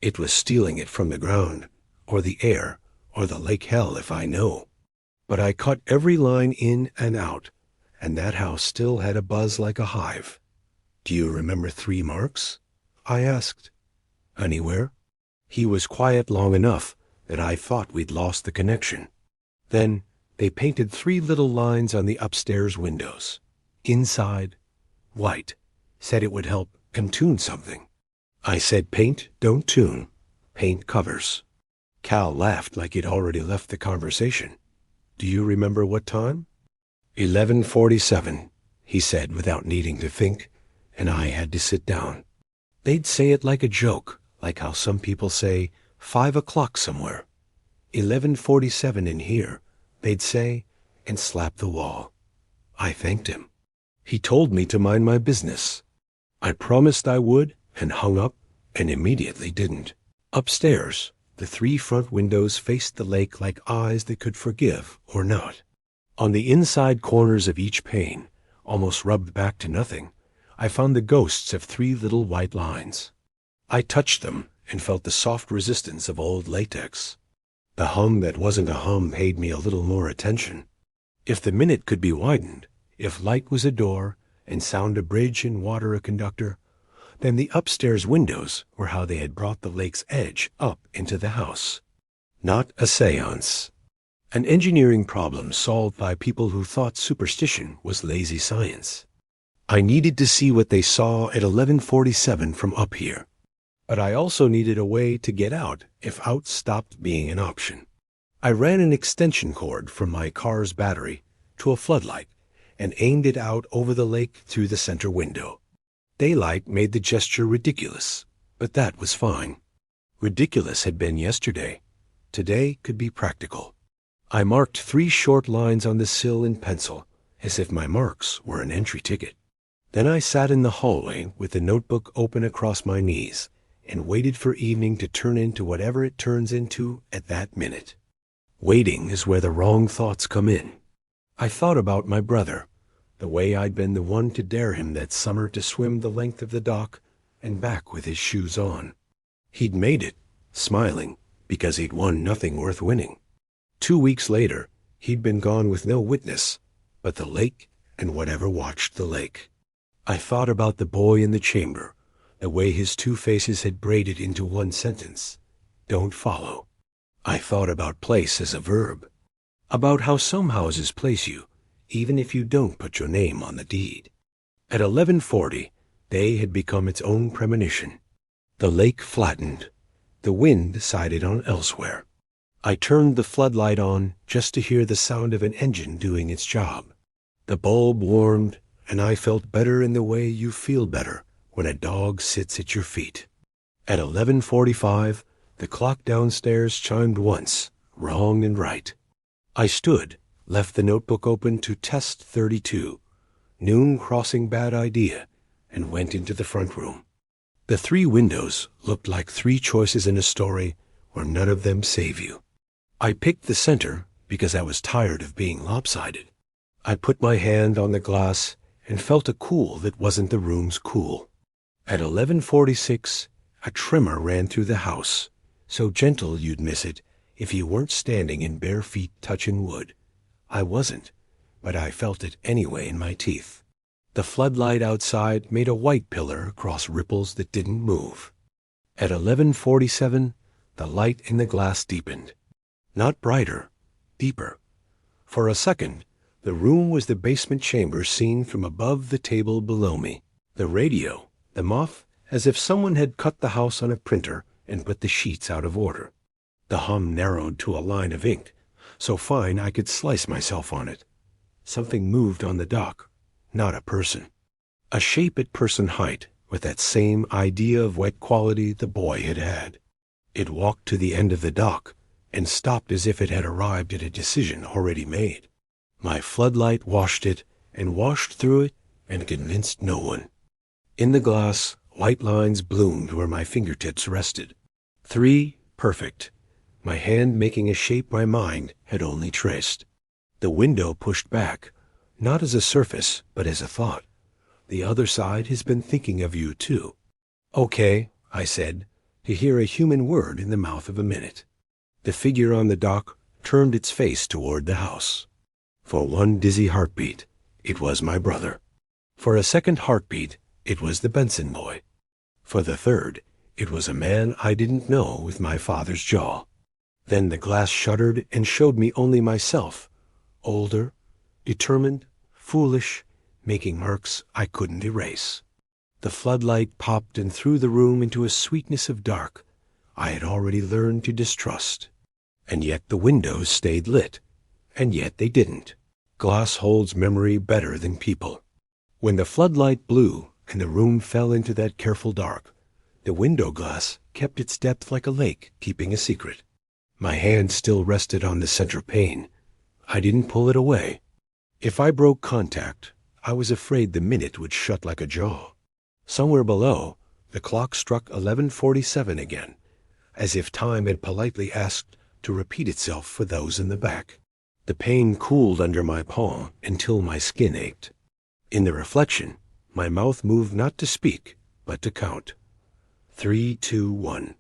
It was stealing it from the ground, or the air, or the lake hell if I know. But I cut every line in and out, and that house still had a buzz like a hive. "Do you remember 3 marks?" I asked. "Anywhere?" He was quiet long enough that I thought we'd lost the connection. Then they painted 3 little lines on the upstairs windows. Inside, white. Said it would help contune something. I said paint don't tune. Paint covers. Cal laughed like he'd already left the conversation. "Do you remember what time?" 11:47, he said without needing to think, and I had to sit down. They'd say it like a joke, like how some people say 5 o'clock somewhere. 11:47 in here, they'd say, and slap the wall. I thanked him. He told me to mind my business. I promised I would, and hung up, and immediately didn't. Upstairs, the 3 front windows faced the lake like eyes that could forgive or not. On the inside corners of each pane, almost rubbed back to nothing, I found the ghosts of 3 little white lines. I touched them and felt the soft resistance of old latex. The hum that wasn't a hum paid me a little more attention. If the minute could be widened, if light was a door, and sound a bridge and water a conductor, then the upstairs windows were how they had brought the lake's edge up into the house. Not a seance. An engineering problem solved by people who thought superstition was lazy science. I needed to see what they saw at 11:47 from up here. But I also needed a way to get out if out stopped being an option. I ran an extension cord from my car's battery to a floodlight and aimed it out over the lake through the center window. Daylight made the gesture ridiculous, but that was fine. Ridiculous had been yesterday. Today could be practical. I marked 3 short lines on the sill in pencil, as if my marks were an entry ticket. Then I sat in the hallway with the notebook open across my knees and waited for evening to turn into whatever it turns into at that minute. Waiting is where the wrong thoughts come in. I thought about my brother, the way I'd been the one to dare him that summer to swim the length of the dock and back with his shoes on. He'd made it, smiling, because he'd won nothing worth winning. 2 weeks later, he'd been gone with no witness but the lake and whatever watched the lake. I thought about the boy in the chamber, the way his 2 faces had braided into one sentence. Don't follow. I thought about place as a verb, about how some houses place you, even if you don't put your name on the deed. At 11:40, day had become its own premonition. The lake flattened. The wind decided on elsewhere. I turned the floodlight on just to hear the sound of an engine doing its job. The bulb warmed, and I felt better in the way you feel better when a dog sits at your feet. At 11:45, the clock downstairs chimed once, wrong and right. I stood, left the notebook open to test 32, noon crossing bad idea, and went into the front room. The 3 windows looked like 3 choices in a story where none of them save you. I picked the center because I was tired of being lopsided. I put my hand on the glass and felt a cool that wasn't the room's cool. At 11:46, a tremor ran through the house, so gentle you'd miss it if you weren't standing in bare feet touching wood. I wasn't, but I felt it anyway in my teeth. The floodlight outside made a white pillar across ripples that didn't move. At 11:47, the light in the glass deepened. Not brighter, deeper. For a second, the room was the basement chamber seen from above the table below me. The radio, the muff, as if someone had cut the house on a printer and put the sheets out of order. The hum narrowed to a line of ink, so fine I could slice myself on it. Something moved on the dock, not a person. A shape at person height, with that same idea of wet quality the boy had had. It walked to the end of the dock, and stopped as if it had arrived at a decision already made. My floodlight washed it, and washed through it, and convinced no one. In the glass, white lines bloomed where my fingertips rested. 3, perfect. My hand making a shape my mind had only traced. The window pushed back, not as a surface, but as a thought. The other side has been thinking of you, too. Okay, I said, to hear a human word in the mouth of a minute. The figure on the dock turned its face toward the house. For one dizzy heartbeat, it was my brother. For a second heartbeat, it was the Benson boy. For the third, it was a man I didn't know with my father's jaw. Then the glass shuddered and showed me only myself, older, determined, foolish, making marks I couldn't erase. The floodlight popped and threw the room into a sweetness of dark I had already learned to distrust. And yet the windows stayed lit, and yet they didn't. Glass holds memory better than people. When the floodlight blew and the room fell into that careful dark, the window glass kept its depth like a lake, keeping a secret. My hand still rested on the center pane. I didn't pull it away. If I broke contact, I was afraid the minute would shut like a jaw. Somewhere below, the clock struck 11:47 again, as if time had politely asked to repeat itself for those in the back. The pain cooled under my palm until my skin ached. In the reflection, my mouth moved not to speak, but to count. 3, 2, 1.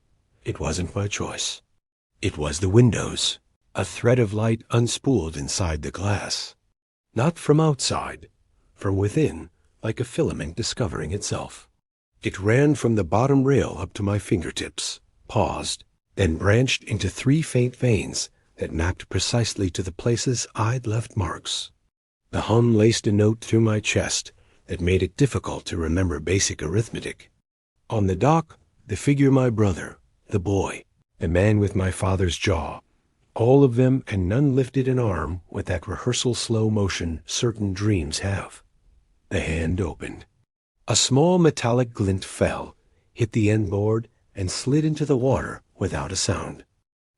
It wasn't my choice. It was the windows, a thread of light unspooled inside the glass. Not from outside, from within, like a filament discovering itself. It ran from the bottom rail up to my fingertips, paused, then branched into 3 faint veins that mapped precisely to the places I'd left marks. The hum laced a note through my chest that made it difficult to remember basic arithmetic. On the dock, the figure my brother, the boy, the man with my father's jaw, all of them and none lifted an arm with that rehearsal slow motion certain dreams have. The hand opened. A small metallic glint fell, hit the end board, and slid into the water without a sound.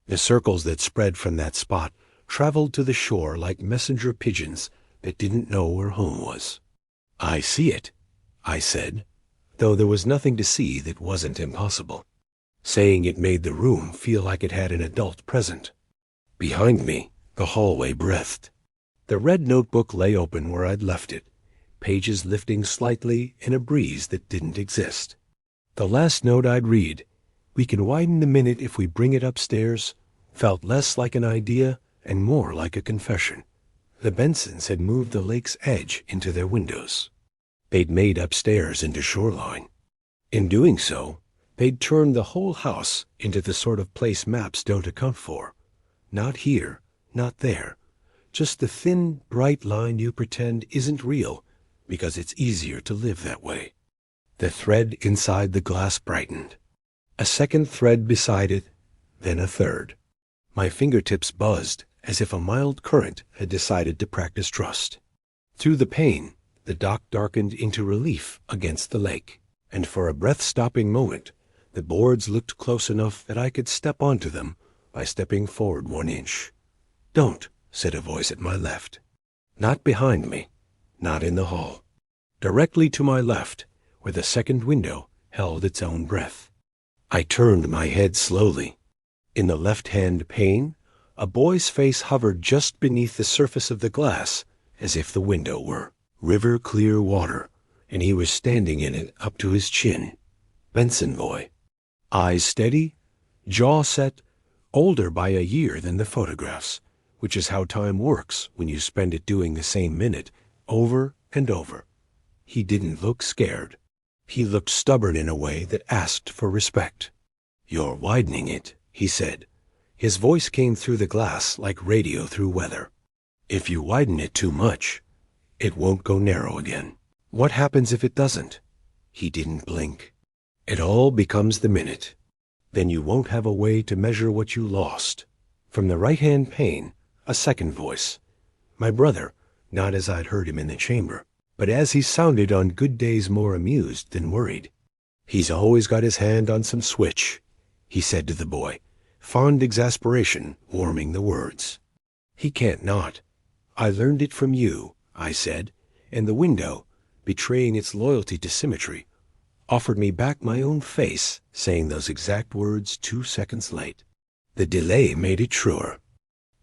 The circles that spread from that spot traveled to the shore like messenger pigeons that didn't know where home was. I see it, I said, though there was nothing to see that wasn't impossible. Saying it made the room feel like it had an adult present. Behind me, the hallway breathed. The red notebook lay open where I'd left it, pages lifting slightly in a breeze that didn't exist. The last note I'd read, "We can widen the minute if we bring it upstairs," felt less like an idea and more like a confession. The Bensons had moved the lake's edge into their windows. They'd made upstairs into shoreline. In doing so, they'd turned the whole house into the sort of place maps don't account for. Not here, not there. Just the thin, bright line you pretend isn't real because it's easier to live that way. The thread inside the glass brightened. A second thread beside it, then a third. My fingertips buzzed as if a mild current had decided to practice trust. Through the pain, the dock darkened into relief against the lake, and for a breath-stopping moment, the boards looked close enough that I could step onto them by stepping forward 1 inch. "Don't," said a voice at my left. Not behind me, not in the hall. Directly to my left, where the second window held its own breath. I turned my head slowly. In the left-hand pane, a boy's face hovered just beneath the surface of the glass, as if the window were river-clear water, and he was standing in it up to his chin. Benson boy. Eyes steady, jaw set, older by a year than the photographs, which is how time works when you spend it doing the same minute over and over. He didn't look scared. He looked stubborn in a way that asked for respect. "You're widening it," he said. His voice came through the glass like radio through weather. "If you widen it too much, it won't go narrow again." "What happens if it doesn't?" He didn't blink. "It all becomes the minute. Then you won't have a way to measure what you lost." From the right-hand pane, a second voice. My brother, not as I'd heard him in the chamber, but as he sounded on good days more amused than worried. "He's always got his hand on some switch," he said to the boy, fond exasperation warming the words. "He can't not. I learned it from you," I said, and the window, betraying its loyalty to symmetry, offered me back my own face, saying those exact words 2 seconds late. The delay made it truer.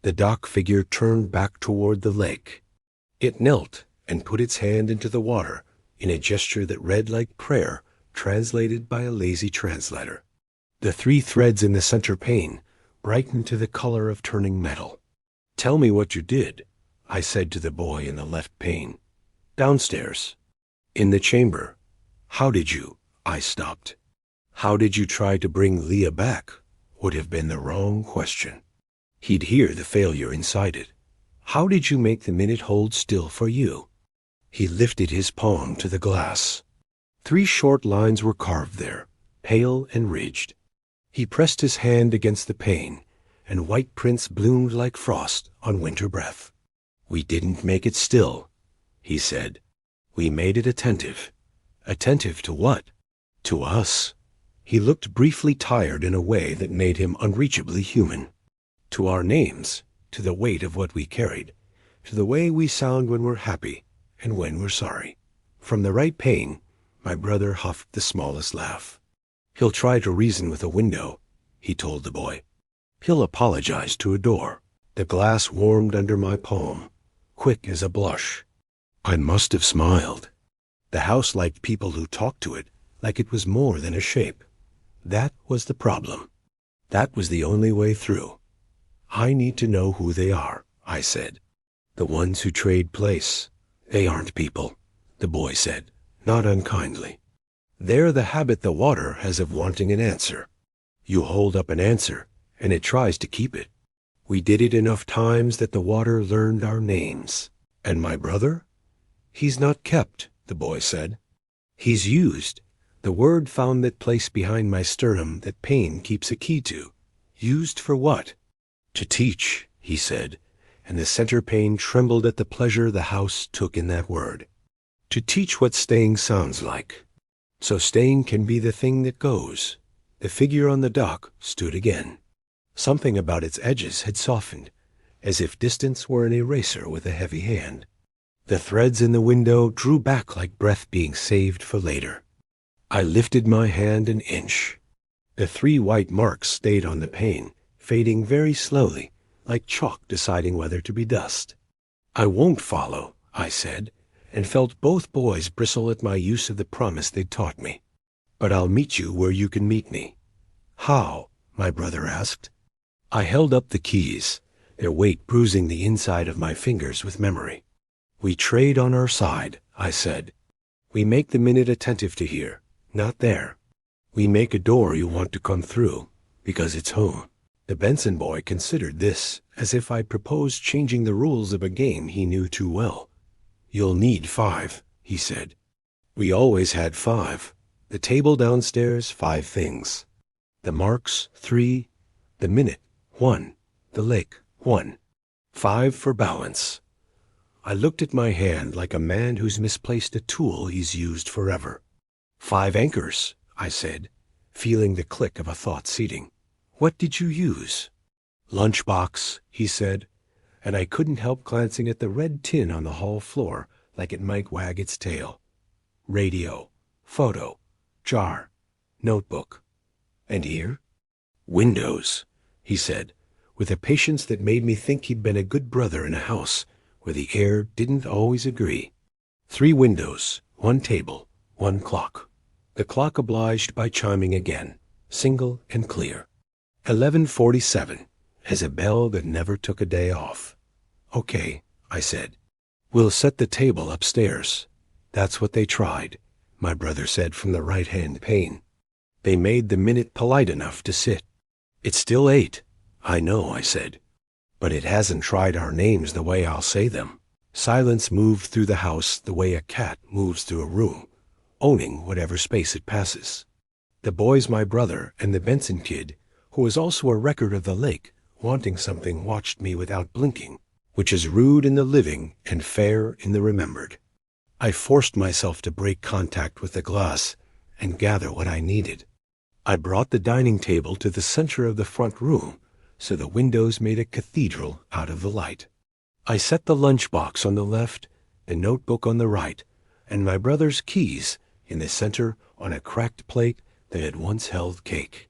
The dock figure turned back toward the lake. It knelt and put its hand into the water in a gesture that read like prayer translated by a lazy translator. The 3 threads in the center pane brightened to the color of turning metal. "Tell me what you did," I said to the boy in the left pane. "Downstairs." "In the chamber." "How did you?" I stopped. "How did you try to bring Leah back?" would have been the wrong question. He'd hear the failure inside it. "How did you make the minute hold still for you?" He lifted his palm to the glass. 3 short lines were carved there, pale and ridged. He pressed his hand against the pane, and white prints bloomed like frost on winter breath. "We didn't make it still," he said. "We made it attentive." "Attentive to what?" "To us." He looked briefly tired in a way that made him unreachably human. "To our names, to the weight of what we carried, to the way we sound when we're happy and when we're sorry." From the right pane, my brother huffed the smallest laugh. "He'll try to reason with a window," he told the boy. "He'll apologize to a door." The glass warmed under my palm, quick as a blush. I must have smiled. The house liked people who talked to it like it was more than a shape. That was the problem. That was the only way through. "I need to know who they are," I said. "The ones who trade place. They aren't people," the boy said, not unkindly. "They're the habit the water has of wanting an answer. You hold up an answer, and it tries to keep it. We did it enough times that the water learned our names." "And my brother?" "He's not kept," the boy said. "He's used. The word found that place behind my sternum that pain keeps a key to. Used for what?" "To teach," he said, and the center pane trembled at the pleasure the house took in that word. "To teach what staying sounds like. So staying can be the thing that goes." The figure on the dock stood again. Something about its edges had softened, as if distance were an eraser with a heavy hand. The threads in the window drew back like breath being saved for later. I lifted my hand an inch. The 3 white marks stayed on the pane, fading very slowly, like chalk deciding whether to be dust. "I won't follow," I said, and felt both boys bristle at my use of the promise they'd taught me. "But I'll meet you where you can meet me." "How?" my brother asked. I held up the keys, their weight bruising the inside of my fingers with memory. "We trade on our side," I said. "We make the minute attentive to here, not there. We make a door you want to come through, because it's home." The Benson boy considered this as if I proposed changing the rules of a game he knew too well. "You'll need 5, he said. "We always had 5. The table downstairs, 5 things." The marks, 3. The minute, 1. The lake, 1. 5 for balance. I looked at my hand like a man who's misplaced a tool he's used forever. 5 anchors, I said, feeling the click of a thought seating. What did you use? Lunchbox, he said, and I couldn't help glancing at the red tin on the hall floor like it might wag its tail. Radio, photo, jar, notebook. And here? Windows, he said, with a patience that made me think he'd been a good brother in a house where the air didn't always agree. 3 windows, 1 table, 1 clock. The clock obliged by chiming again, single and clear. 11:47, as a bell that never took a day off. Okay, I said. We'll set the table upstairs. That's what they tried, my brother said from the right-hand pane. They made the minute polite enough to sit. It's still 8. I know, I said. But it hasn't tried our names the way I'll say them. Silence moved through the house the way a cat moves through a room, owning whatever space it passes. The boys, my brother, and the Benson kid, who was also a record of the lake, wanting something, watched me without blinking, which is rude in the living and fair in the remembered. I forced myself to break contact with the glass and gather what I needed. I brought the dining table to the center of the front room, so the windows made a cathedral out of the light. I set the lunchbox on the left, the notebook on the right, and my brother's keys in the center on a cracked plate that had once held cake.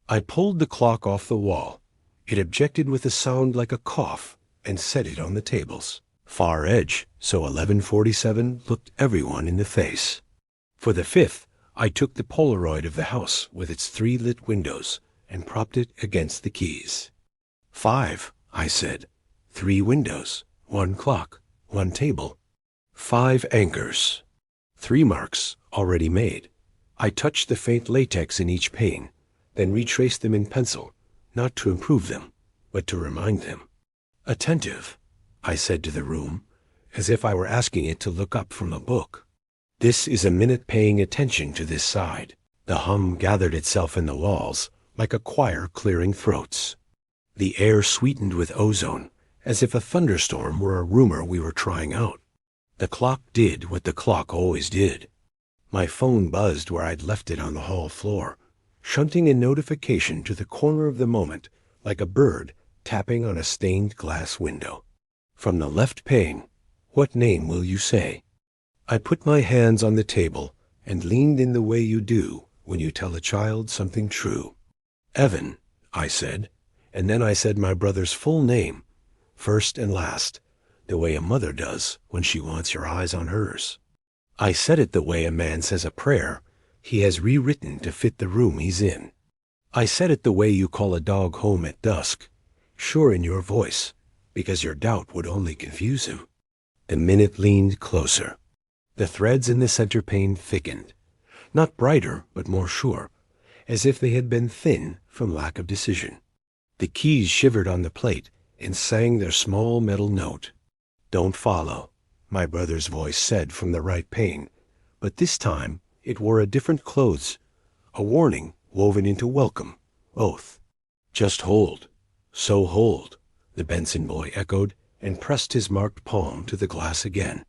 I pulled the clock off the wall. It objected with a sound like a cough and set it on the tables. Far edge, so 11:47 looked everyone in the face. For the 5th, I took the Polaroid of the house with its 3 lit windows and propped it against the keys. 5, I said. 3 windows, 1 clock, 1 table. 5 anchors. 3 marks already made. I touched the faint latex in each pane, then retraced them in pencil, not to improve them, but to remind them. Attentive, I said to the room, as if I were asking it to look up from a book. This is a minute paying attention to this side. The hum gathered itself in the walls, like a choir clearing throats. The air sweetened with ozone, as if a thunderstorm were a rumor we were trying out. The clock did what the clock always did. My phone buzzed where I'd left it on the hall floor, shunting a notification to the corner of the moment, like a bird tapping on a stained glass window. From the left pane, what name will you say? I put my hands on the table and leaned in the way you do when you tell a child something true. Evan, I said, and then I said my brother's full name, first and last, the way a mother does when she wants your eyes on hers. I said it the way a man says a prayer he has rewritten to fit the room he's in. I said it the way you call a dog home at dusk, sure in your voice, because your doubt would only confuse him. The minute leaned closer. The threads in the center pane thickened, not brighter, but more sure, as if they had been thin from lack of decision. The keys shivered on the plate and sang their small metal note. Don't follow, my brother's voice said from the right pane, but this time it wore a different clothes, a warning woven into welcome, oath. Just hold, so hold, the Benson boy echoed and pressed his marked palm to the glass again.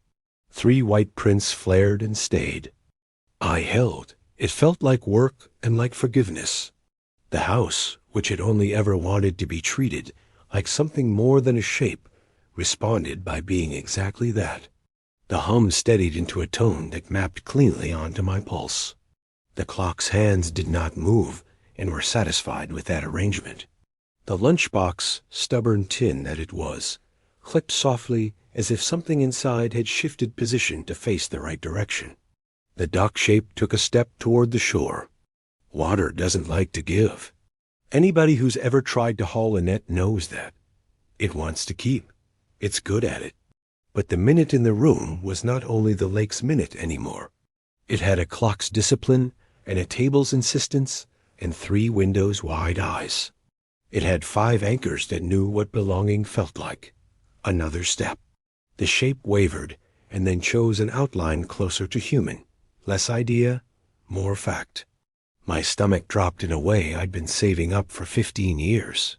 3 white prints flared and stayed. I held. It felt like work and like forgiveness. The house, which had only ever wanted to be treated like something more than a shape, responded by being exactly that. The hum steadied into a tone that mapped cleanly onto my pulse. The clock's hands did not move and were satisfied with that arrangement. The lunchbox, stubborn tin that it was, clicked softly as if something inside had shifted position to face the right direction. The dock shape took a step toward the shore. Water doesn't like to give. Anybody who's ever tried to haul a net knows that. It wants to keep. It's good at it. But the minute in the room was not only the lake's minute anymore. It had a clock's discipline and a table's insistence and 3 windows' wide eyes. It had 5 anchors that knew what belonging felt like. Another step. The shape wavered and then chose an outline closer to human. Less idea, more fact. My stomach dropped in a way I'd been saving up for 15 years.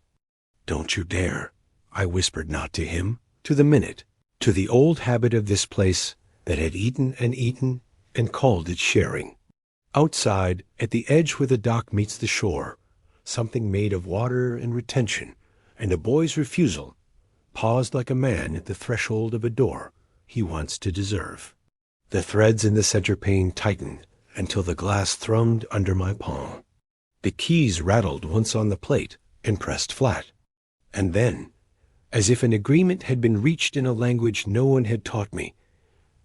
"Don't you dare," I whispered, not to him, to the minute, to the old habit of this place that had eaten and called it sharing. Outside, at the edge where the dock meets the shore, something made of water and retention, and a boy's refusal, paused like a man at the threshold of a door he wants to deserve. The threads in the center pane tightened until the glass thrummed under my palm. The keys rattled once on the plate and pressed flat. And then, as if an agreement had been reached in a language no one had taught me,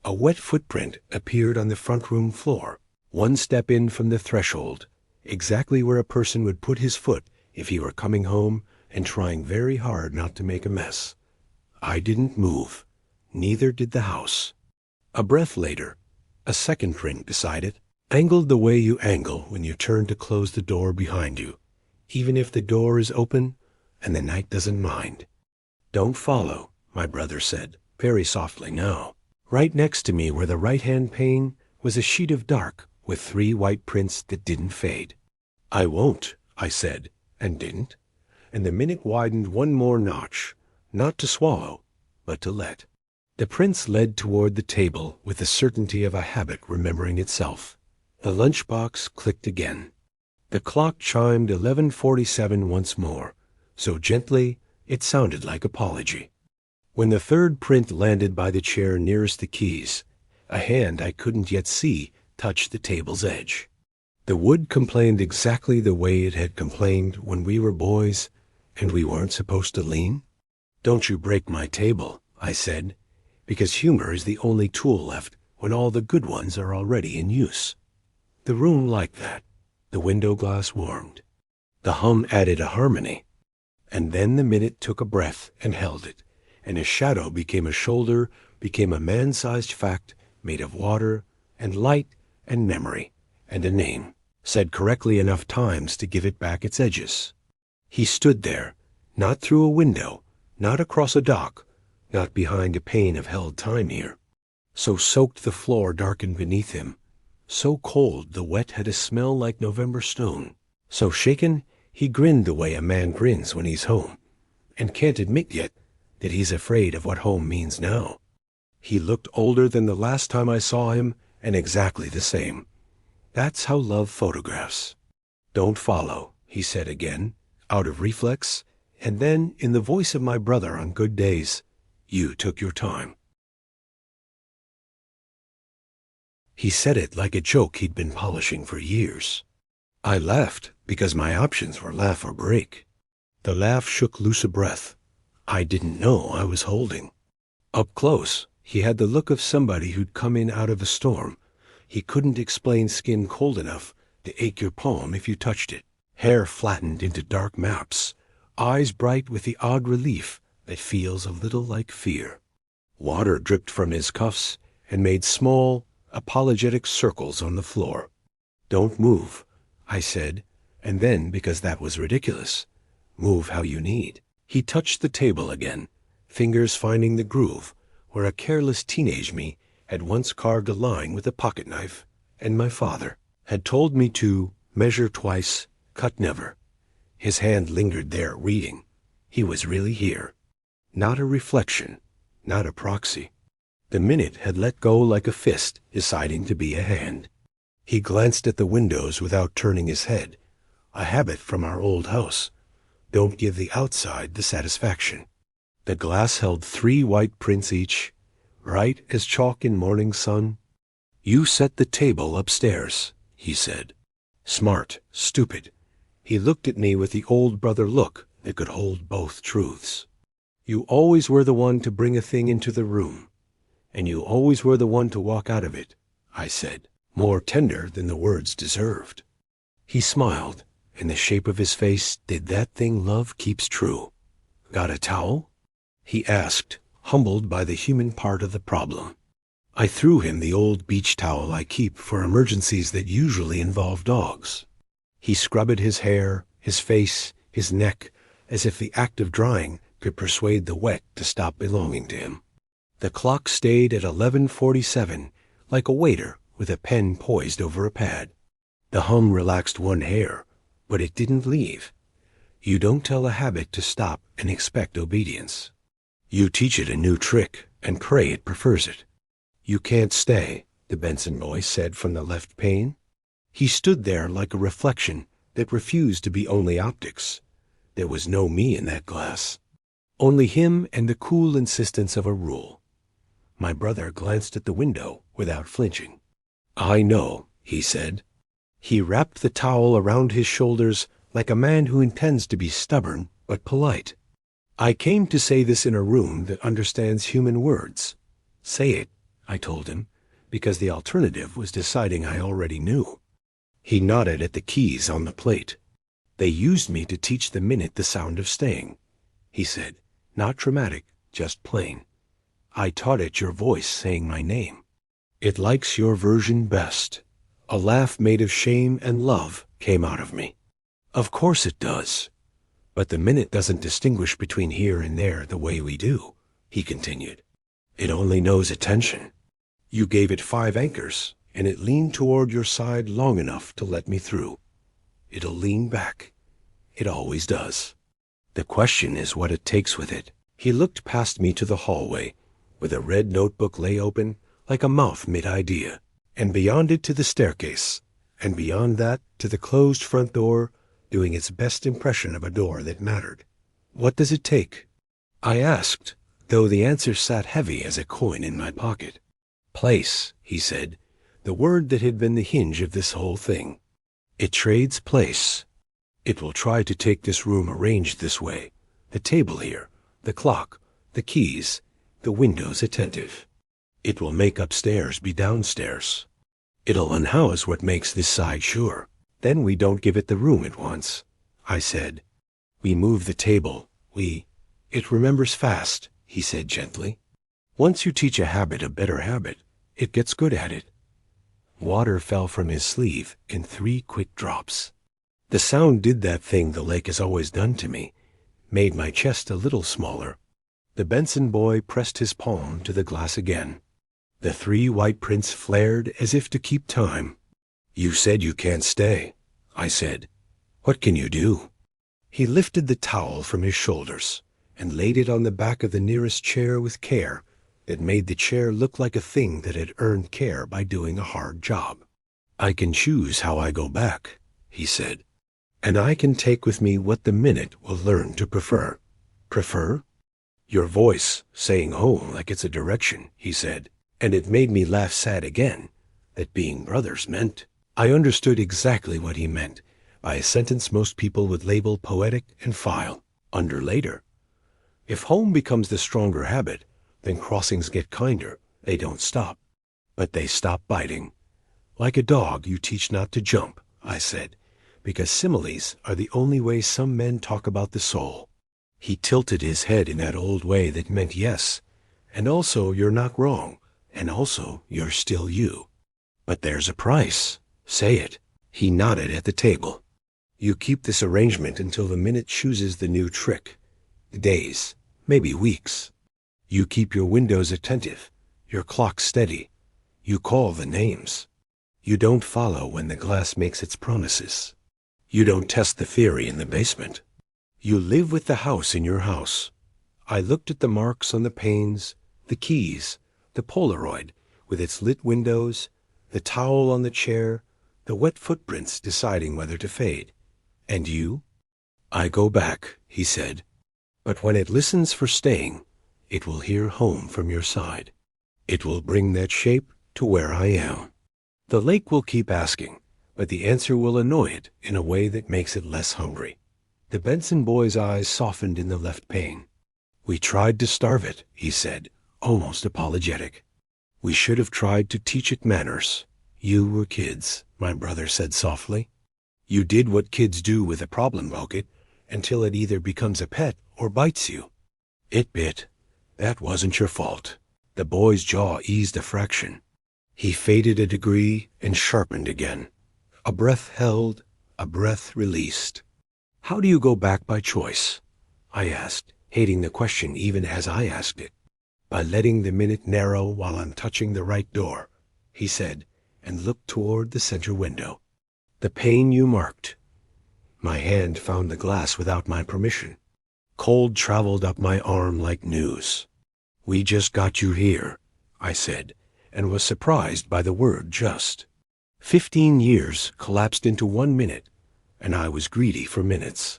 a wet footprint appeared on the front room floor, one step in from the threshold, exactly where a person would put his foot if he were coming home and trying very hard not to make a mess. I didn't move. Neither did the house. A breath later, a second print beside it, angled the way you angle when you turn to close the door behind you, even if the door is open and the night doesn't mind. "Don't follow," my brother said, very softly now. Right next to me where the right-hand pane was a sheet of dark with 3 white prints that didn't fade. "I won't," I said, and didn't, and the minute widened one more notch, not to swallow, but to let. The prints led toward the table with the certainty of a habit remembering itself. The lunchbox clicked again. The clock chimed 11:47 once more, so gently it sounded like apology. When the third print landed by the chair nearest the keys, a hand I couldn't yet see touched the table's edge. The wood complained exactly the way it had complained when we were boys and we weren't supposed to lean. "Don't you break my table," I said, because humor is the only tool left when all the good ones are already in use. The room liked that. The window glass warmed. The hum added a harmony. And then the minute took a breath and held it, and a shadow became a shoulder, became a man-sized fact made of water and light and memory and a name, said correctly enough times to give it back its edges. He stood there, not through a window, not across a dock, not behind a pane of held time here. So soaked the floor darkened beneath him, so cold the wet had a smell like November stone, so shaken he grinned the way a man grins when he's home, and can't admit yet that he's afraid of what home means now. He looked older than the last time I saw him, and exactly the same. That's how love photographs. "Don't follow," he said again, out of reflex, and then, in the voice of my brother on good days, "You took your time." He said it like a joke he'd been polishing for years. I laughed because my options were laugh or break. The laugh shook loose a breath I didn't know I was holding. Up close, he had the look of somebody who'd come in out of a storm. He couldn't explain skin cold enough to ache your palm if you touched it. Hair flattened into dark maps. Eyes bright with the odd relief that feels a little like fear. Water dripped from his cuffs and made small, apologetic circles on the floor. "Don't move," I said, and then, because that was ridiculous, "Move how you need." He touched the table again, fingers finding the groove where a careless teenage me had once carved a line with a pocket knife, and my father had told me to measure twice, cut never. His hand lingered there, reading. He was really here. Not a reflection, not a proxy. The minute had let go like a fist, deciding to be a hand. He glanced at the windows without turning his head, a habit from our old house. Don't give the outside the satisfaction. The glass held 3 white prints each, bright as chalk in morning sun. "You set the table upstairs," he said. Smart, stupid. He looked at me with the old brother look that could hold both truths. "You always were the one to bring a thing into the room, and you always were the one to walk out of it," I said, more tender than the words deserved. He smiled, and the shape of his face did that thing love keeps true. "Got a towel?" he asked, humbled by the human part of the problem. I threw him the old beach towel I keep for emergencies that usually involve dogs. He scrubbed his hair, his face, his neck, as if the act of drying could persuade the wet to stop belonging to him. The clock stayed at 11:47, like a waiter with a pen poised over a pad. The hum relaxed one hair, but it didn't leave. You don't tell a habit to stop and expect obedience. You teach it a new trick and pray it prefers it. You can't stay, the Benson boy said from the left pane. He stood there like a reflection that refused to be only optics. There was no me in that glass. Only him and the cool insistence of a rule. My brother glanced at the window without flinching. I know, he said. He wrapped the towel around his shoulders like a man who intends to be stubborn but polite. I came to say this in a room that understands human words. Say it, I told him, because the alternative was deciding I already knew. He nodded at the keys on the plate. They used me to teach the minute the sound of staying. He said, not dramatic, just plain. I taught it your voice saying my name. It likes your version best. A laugh made of shame and love came out of me. Of course it does. But the minute doesn't distinguish between here and there the way we do, he continued. It only knows attention. You gave it 5 anchors, and it leaned toward your side long enough to let me through. It'll lean back. It always does. The question is what it takes with it. He looked past me to the hallway, where the red notebook lay open like a mouth mid-idea, and beyond it to the staircase, and beyond that to the closed front door, doing its best impression of a door that mattered. What does it take? I asked, though the answer sat heavy as a coin in my pocket. Place, he said, the word that had been the hinge of this whole thing. It trades place. It will try to take this room arranged this way, the table here, the clock, the keys, the windows attentive. It will make upstairs be downstairs. It'll unhouse what makes this side sure. Then we don't give it the room it wants, I said. We move the table. It remembers fast, he said gently. Once you teach a habit a better habit, it gets good at it. Water fell from his sleeve in 3 quick drops. The sound did that thing the lake has always done to me, made my chest a little smaller. The Benson boy pressed his palm to the glass again. The 3 white prints flared as if to keep time. You said you can't stay, I said. What can you do? He lifted the towel from his shoulders and laid it on the back of the nearest chair with care that made the chair look like a thing that had earned care by doing a hard job. I can choose how I go back, he said, and I can take with me what the minute will learn to prefer. Prefer? Your voice saying home like it's a direction, he said, and it made me laugh sad again, that being brothers meant. I understood exactly what he meant by a sentence most people would label poetic and file, under later. If home becomes the stronger habit, then crossings get kinder, they don't stop. But they stop biting. Like a dog you teach not to jump, I said, because similes are the only way some men talk about the soul. He tilted his head in that old way that meant yes, and also you're not wrong, and also you're still you. But there's a price. Say it. He nodded at the table. You keep this arrangement until the minute chooses the new trick. Days, maybe weeks. You keep your windows attentive, your clock steady. You call the names. You don't follow when the glass makes its promises. You don't test the theory in the basement. You live with the house in your house. I looked at the marks on the panes, the keys, the Polaroid with its lit windows, the towel on the chair, the wet footprints deciding whether to fade. And you? I go back, he said. But when it listens for staying, it will hear home from your side. It will bring that shape to where I am. The lake will keep asking, but the answer will annoy it in a way that makes it less hungry. The Benson boy's eyes softened in the left pane. We tried to starve it, he said, almost apologetic. We should have tried to teach it manners. You were kids, my brother said softly. You did what kids do with a problem bucket until it either becomes a pet or bites you. It bit. That wasn't your fault. The boy's jaw eased a fraction. He faded a degree and sharpened again. A breath held, a breath released. How do you go back by choice? I asked, hating the question even as I asked it. By letting the minute narrow while I'm touching the right door, he said, and looked toward the center window. The pain you marked. My hand found the glass without my permission. Cold traveled up my arm like news. We just got you here, I said, and was surprised by the word just. 15 years collapsed into 1 minute, and I was greedy for minutes.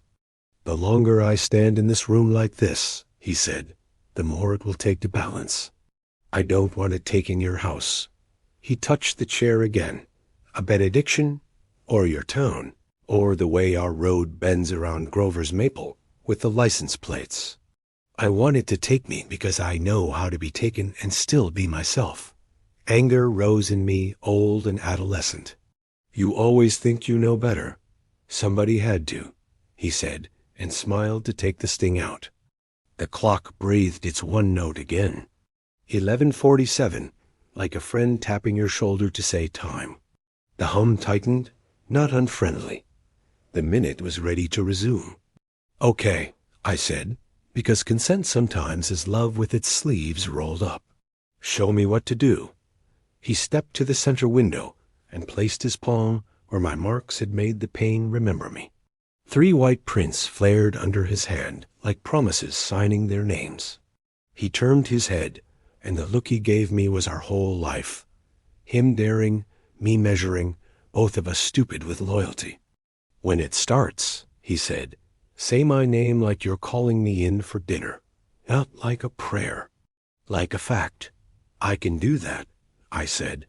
The longer I stand in this room like this, he said, the more it will take to balance. I don't want it taking your house. He touched the chair again. A benediction, or your tone, or the way our road bends around Grover's maple with the license plates. I want it to take me because I know how to be taken and still be myself. Anger rose in me, old and adolescent. You always think you know better. Somebody had to, he said, and smiled to take the sting out. The clock breathed its one note again. 11:47, like a friend tapping your shoulder to say time. The hum tightened, not unfriendly. The minute was ready to resume. Okay, I said, because consent sometimes is love with its sleeves rolled up. Show me what to do. He stepped to the center window and placed his palm where my marks had made the pain remember me. 3 white prints flared under his hand, like promises signing their names. He turned his head, and the look he gave me was our whole life. Him daring, me measuring, both of us stupid with loyalty. When it starts, he said, say my name like you're calling me in for dinner, not like a prayer, like a fact. I can do that, I said,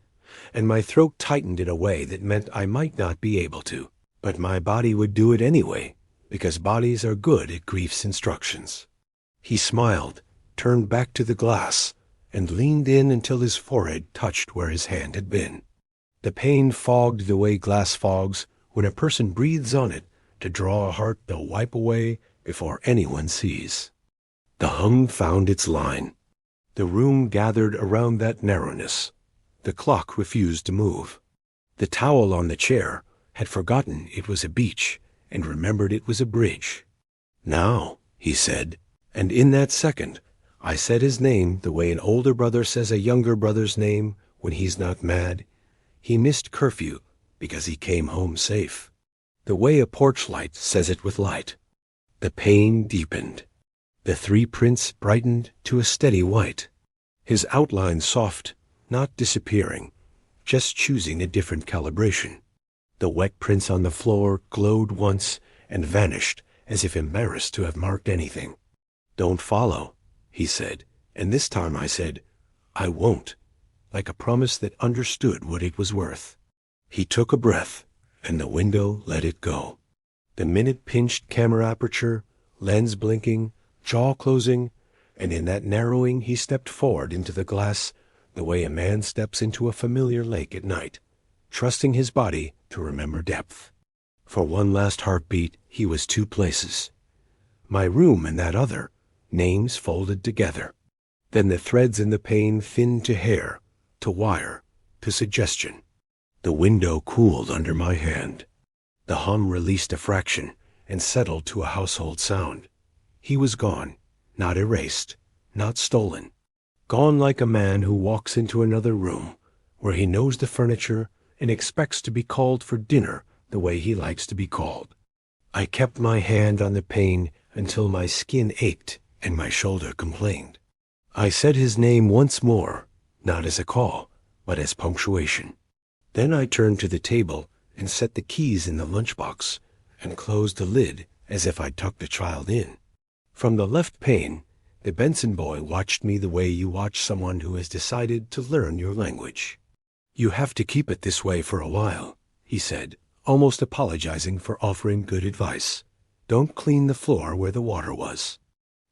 and my throat tightened in a way that meant I might not be able to, but my body would do it anyway, because bodies are good at grief's instructions. He smiled, turned back to the glass, and leaned in until his forehead touched where his hand had been. The pain fogged the way glass fogs when a person breathes on it to draw a heart they'll wipe away before anyone sees. The hum found its line. The room gathered around that narrowness. The clock refused to move. The towel on the chair had forgotten it was a beach and remembered it was a bridge. Now, he said, and in that second, I said his name the way an older brother says a younger brother's name when he's not mad. He missed curfew because he came home safe. The way a porch light says it with light. The pain deepened. The 3 prints brightened to a steady white. His outline soft, not disappearing, just choosing a different calibration. The wet prints on the floor glowed once and vanished as if embarrassed to have marked anything. Don't follow, he said, and this time I said, I won't, like a promise that understood what it was worth. He took a breath, and the window let it go. The minute pinched camera aperture, lens blinking, jaw closing, and in that narrowing he stepped forward into the glass the way a man steps into a familiar lake at night, trusting his body to remember depth. For one last heartbeat, he was 2 places. My room and that other, names folded together. Then the threads in the pain thinned to hair, to wire, to suggestion. The window cooled under my hand. The hum released a fraction and settled to a household sound. He was gone, not erased, not stolen. Gone like a man who walks into another room where he knows the furniture and expects to be called for dinner the way he likes to be called. I kept my hand on the pain until my skin ached and my shoulder complained. I said his name once more, not as a call, but as punctuation. Then I turned to the table and set the keys in the lunchbox and closed the lid as if I'd tucked the child in. From the left pane, the Benson boy watched me the way you watch someone who has decided to learn your language. You have to keep it this way for a while, he said, almost apologizing for offering good advice. Don't clean the floor where the water was.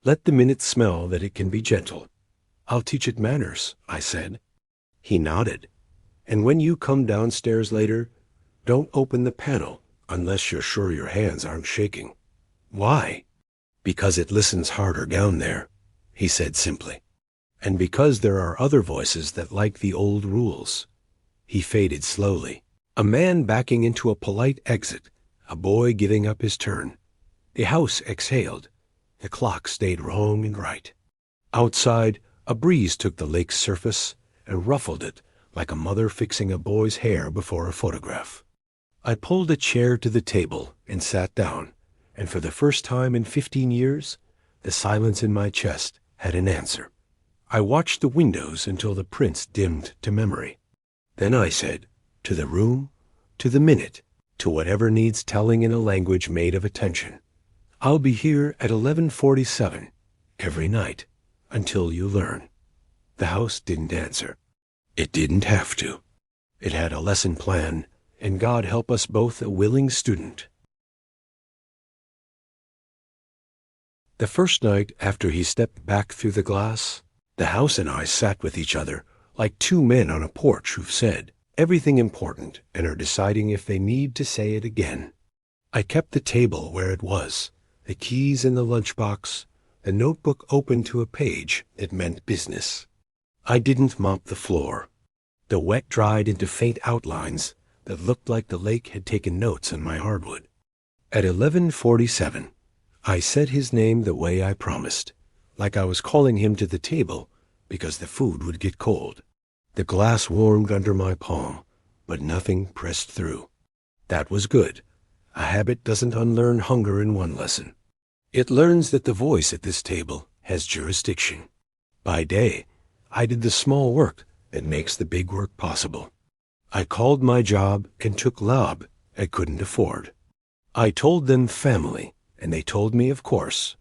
Let the minute smell that it can be gentle. I'll teach it manners, I said. He nodded. And when you come downstairs later, don't open the panel unless you're sure your hands aren't shaking. Why? Because it listens harder down there, he said simply. And because there are other voices that like the old rules. He faded slowly. A man backing into a polite exit, a boy giving up his turn. The house exhaled. The clock stayed wrong and right. Outside, a breeze took the lake's surface and ruffled it like a mother fixing a boy's hair before a photograph. I pulled a chair to the table and sat down, and for the first time in 15 years, the silence in my chest had an answer. I watched the windows until the prints dimmed to memory. Then I said, to the room, to the minute, to whatever needs telling in a language made of attention, I'll be here at 11:47 every night until you learn. The house didn't answer. It didn't have to. It had a lesson plan, and God help us both a willing student. The first night after he stepped back through the glass, the house and I sat with each other like two men on a porch who've said everything important and are deciding if they need to say it again. I kept the table where it was, the keys in the lunchbox, the notebook open to a page that meant business. I didn't mop the floor. The wet dried into faint outlines that looked like the lake had taken notes on my hardwood. At 11:47, I said his name the way I promised, like I was calling him to the table because the food would get cold. The glass warmed under my palm, but nothing pressed through. That was good. A habit doesn't unlearn hunger in one lesson. It learns that the voice at this table has jurisdiction. By day, I did the small work that makes the big work possible. I called my job and took lob I couldn't afford. I told them family, and they told me of course,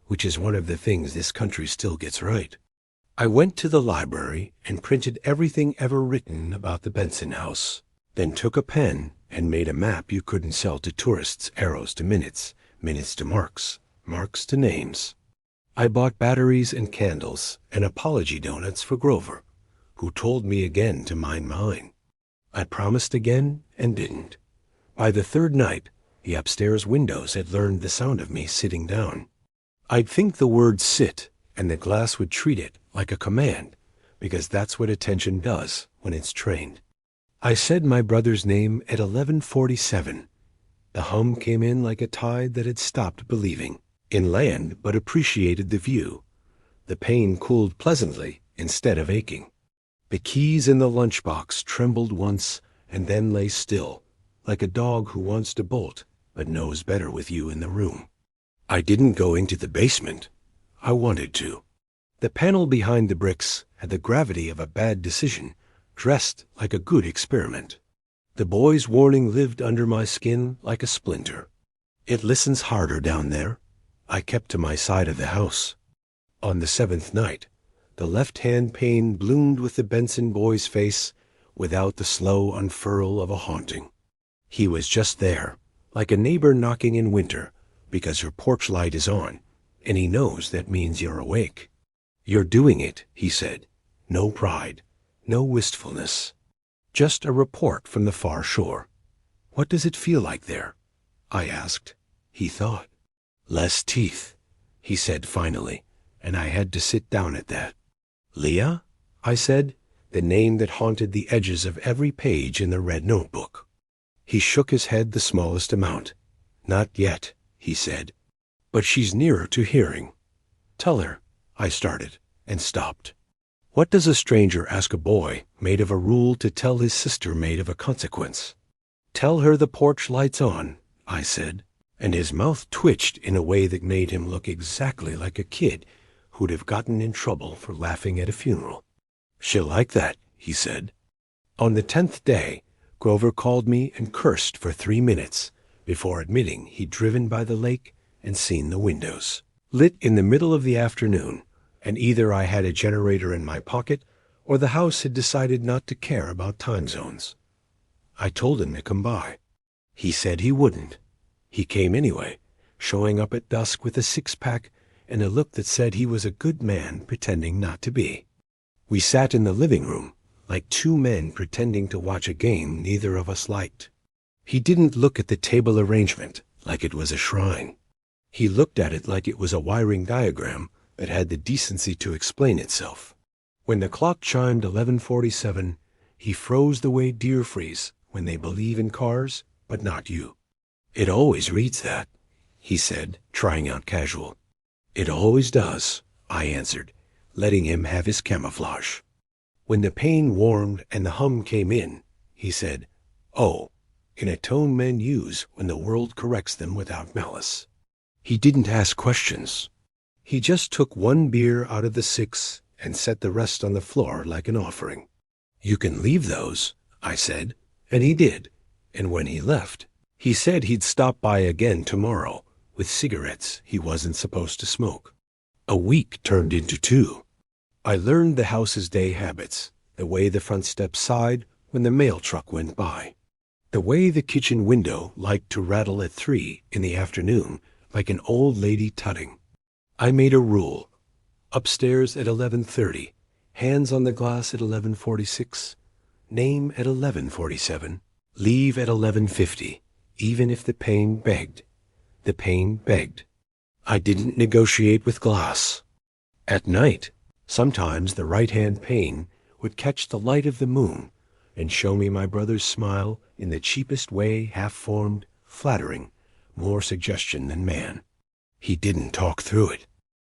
which is one of the things this country still gets right. I went to the library and printed everything ever written about the Benson house, then took a pen and made a map you couldn't sell to tourists, arrows to minutes, minutes to marks, marks to names. I bought batteries and candles and apology donuts for Grover, who told me again to mind mine. I promised again and didn't. By the third night, the upstairs windows had learned the sound of me sitting down. I'd think the word sit, and the glass would treat it like a command, because that's what attention does when it's trained. I said my brother's name at 11:47. The hum came in like a tide that had stopped believing in land but appreciated the view. The pain cooled pleasantly instead of aching. The keys in the lunchbox trembled once and then lay still, like a dog who wants to bolt but knows better with you in the room. I didn't go into the basement. I wanted to. The panel behind the bricks had the gravity of a bad decision, dressed like a good experiment. The boy's warning lived under my skin like a splinter. It listens harder down there. I kept to my side of the house. On the seventh night, the left-hand pane bloomed with the Benson boy's face without the slow unfurl of a haunting. He was just there, like a neighbor knocking in winter because her porch light is on, and he knows that means you're awake. You're doing it, he said. No pride, no wistfulness. Just a report from the far shore. What does it feel like there? I asked. He thought. Less teeth, he said finally, and I had to sit down at that. Leah? I said, the name that haunted the edges of every page in the red notebook. He shook his head the smallest amount. Not yet, he said. But she's nearer to hearing. Tell her, I started, and stopped. What does a stranger ask a boy made of a rule to tell his sister made of a consequence? Tell her the porch light's on, I said, and his mouth twitched in a way that made him look exactly like a kid who'd have gotten in trouble for laughing at a funeral. She'll like that, he said. On the 10th day, Grover called me and cursed for 3 minutes before admitting he'd driven by the lake and seen the windows lit in the middle of the afternoon, and either I had a generator in my pocket or the house had decided not to care about time zones. I told him to come by. He said he wouldn't. He came anyway, showing up at dusk with a six-pack and a look that said he was a good man pretending not to be. We sat in the living room, like two men pretending to watch a game neither of us liked. He didn't look at the table arrangement like it was a shrine. He looked at it like it was a wiring diagram that had the decency to explain itself. When the clock chimed 11:47, he froze the way deer freeze when they believe in cars, but not you. It always reads that, he said, trying out casual. It always does, I answered, letting him have his camouflage. When the pain warmed and the hum came in, he said, Oh, in a tone men use when the world corrects them without malice. He didn't ask questions. He just took one beer out of the 6 and set the rest on the floor like an offering. "You can leave those," I said, and he did. And when he left, he said he'd stop by again tomorrow with cigarettes he wasn't supposed to smoke. A week turned into 2. I learned the house's day habits, the way the front steps sighed when the mail truck went by, the way the kitchen window liked to rattle at 3 in the afternoon like an old lady tutting. I made a rule: upstairs at 11:30, hands on the glass at 11:46, name at 11:47, leave at 11:50, even if the pain begged. The pain begged. I didn't negotiate with glass. At night, sometimes the right-hand pane would catch the light of the moon and show me my brother's smile in the cheapest way, half-formed, flattering, more suggestion than man. He didn't talk through it.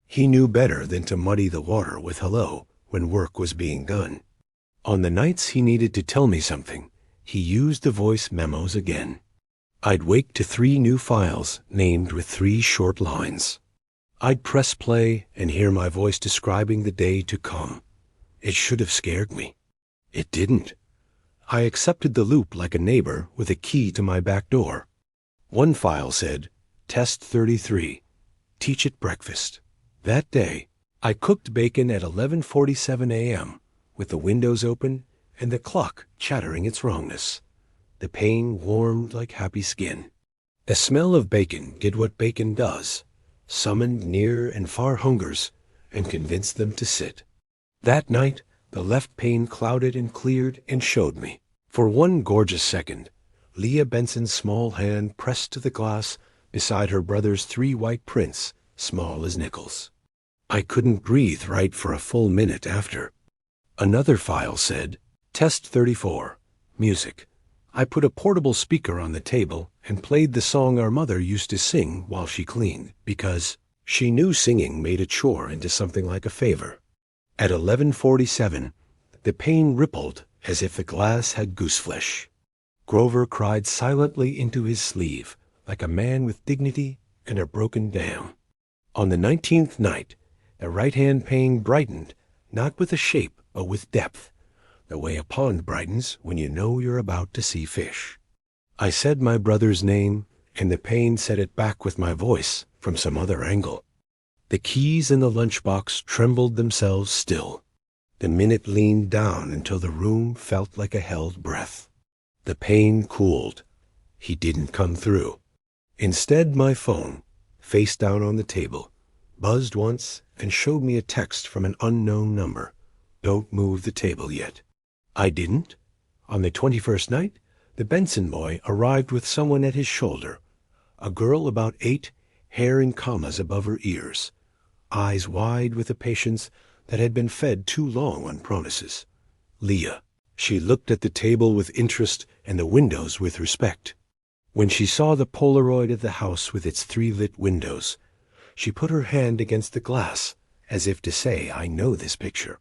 He knew better than to muddy the water with hello when work was being done. On the nights he needed to tell me something, he used the voice memos again. I'd wake to 3 new files named with 3 short lines. I'd press play and hear my voice describing the day to come. It should have scared me. It didn't. I accepted the loop like a neighbor with a key to my back door. One file said, Test 33, teach at breakfast. That day, I cooked bacon at 11:47 a.m. with the windows open and the clock chattering its wrongness. The pain warmed like happy skin. The smell of bacon did what bacon does, summoned near and far hungers and convinced them to sit. That night, the left pane clouded and cleared and showed me. For one gorgeous second, Leah Benson's small hand pressed to the glass beside her brother's 3 white prints, small as nickels. I couldn't breathe right for a full minute after. Another file said, Test 34, music. I put a portable speaker on the table and played the song our mother used to sing while she cleaned, because she knew singing made a chore into something like a favor. At 11:47, the pane rippled as if the glass had gooseflesh. Grover cried silently into his sleeve, like a man with dignity and a broken dam. On the 19th night, the right-hand pane brightened, not with a shape, but with depth, the way a pond brightens when you know you're about to see fish. I said my brother's name, and the pane said it back with my voice from some other angle. The keys in the lunchbox trembled themselves still. The minute leaned down until the room felt like a held breath. The pane cooled. He didn't come through. Instead, my phone, face down on the table, buzzed once and showed me a text from an unknown number. Don't move the table yet. I didn't. On the 21st night, the Benson boy arrived with someone at his shoulder, a girl about 8, hair in commas above her ears, eyes wide with a patience that had been fed too long on promises. Leah. She looked at the table with interest and the windows with respect. When she saw the Polaroid of the house with its 3 lit windows, she put her hand against the glass, as if to say, I know this picture.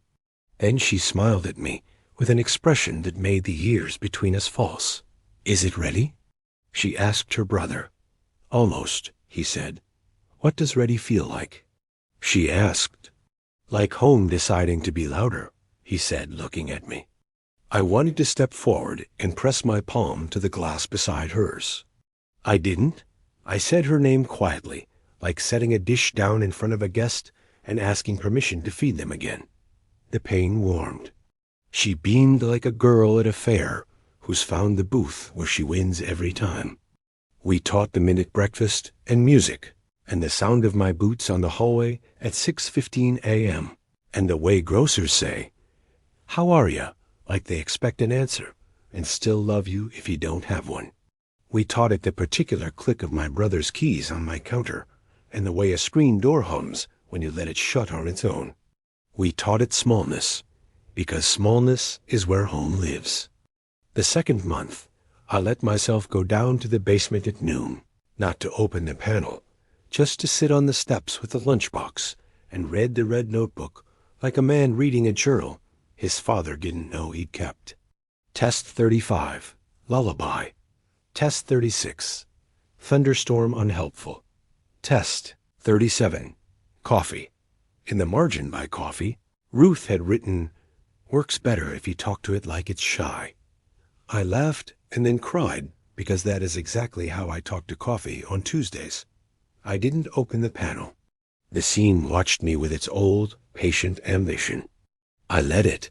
Then she smiled at me with an expression that made the years between us false. Is it ready? She asked her brother. Almost, he said. What does ready feel like? She asked. Like home deciding to be louder, he said, looking at me. I wanted to step forward and press my palm to the glass beside hers. I didn't. I said her name quietly, like setting a dish down in front of a guest and asking permission to feed them again. The pane warmed. She beamed like a girl at a fair who's found the booth where she wins every time. We taught the minute breakfast and music, and the sound of my boots on the hallway at 6:15 a.m., and the way grocers say, How are ya? Like they expect an answer and still love you if you don't have one. We taught it the particular click of my brother's keys on my counter and the way a screen door hums when you let it shut on its own. We taught it smallness, because smallness is where home lives. The second month, I let myself go down to the basement at noon, not to open the panel, just to sit on the steps with the lunchbox and read the red notebook like a man reading a journal his father didn't know he'd kept. Test 35, lullaby. Test 36. Thunderstorm unhelpful. Test 37. Coffee. In the margin by coffee, Ruth had written, "Works better if you talk to it like it's shy." I laughed and then cried, because that is exactly how I talk to coffee on Tuesdays. I didn't open the panel. The scene watched me with its old, patient ambition. I let it.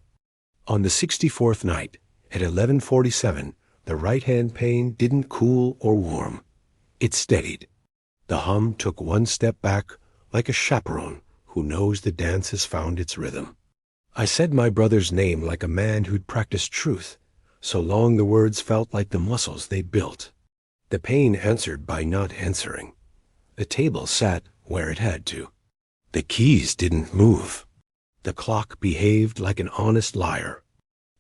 On the 64th night, at 11:47, the right-hand pane didn't cool or warm. It steadied. The hum took one step back, like a chaperone who knows the dance has found its rhythm. I said my brother's name like a man who'd practiced truth, so long the words felt like the muscles they built. The pane answered by not answering. The table sat where it had to. The keys didn't move. The clock behaved like an honest liar.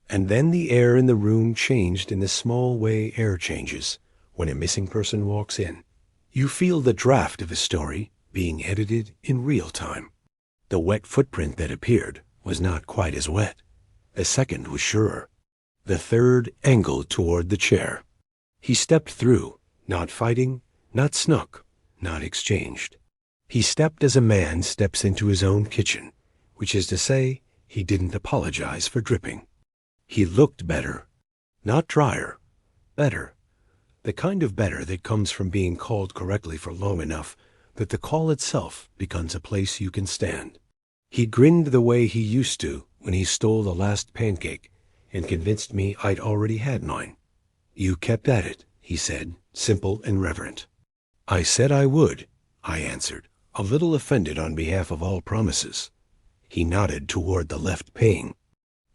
And then the air in the room changed in the small way air changes when a missing person walks in. You feel the draft of a story being edited in real time. The wet footprint that appeared was not quite as wet. A second was surer. The third angled toward the chair. He stepped through, not fighting, not snuck, not exchanged. He stepped as a man steps into his own kitchen, which is to say, he didn't apologize for dripping. He looked better, not drier, better. The kind of better that comes from being called correctly for long enough that the call itself becomes a place you can stand. He grinned the way he used to when he stole the last pancake and convinced me I'd already had mine. "You kept at it," he said, simple and reverent. "I said I would," I answered, a little offended on behalf of all promises. He nodded toward the left pane.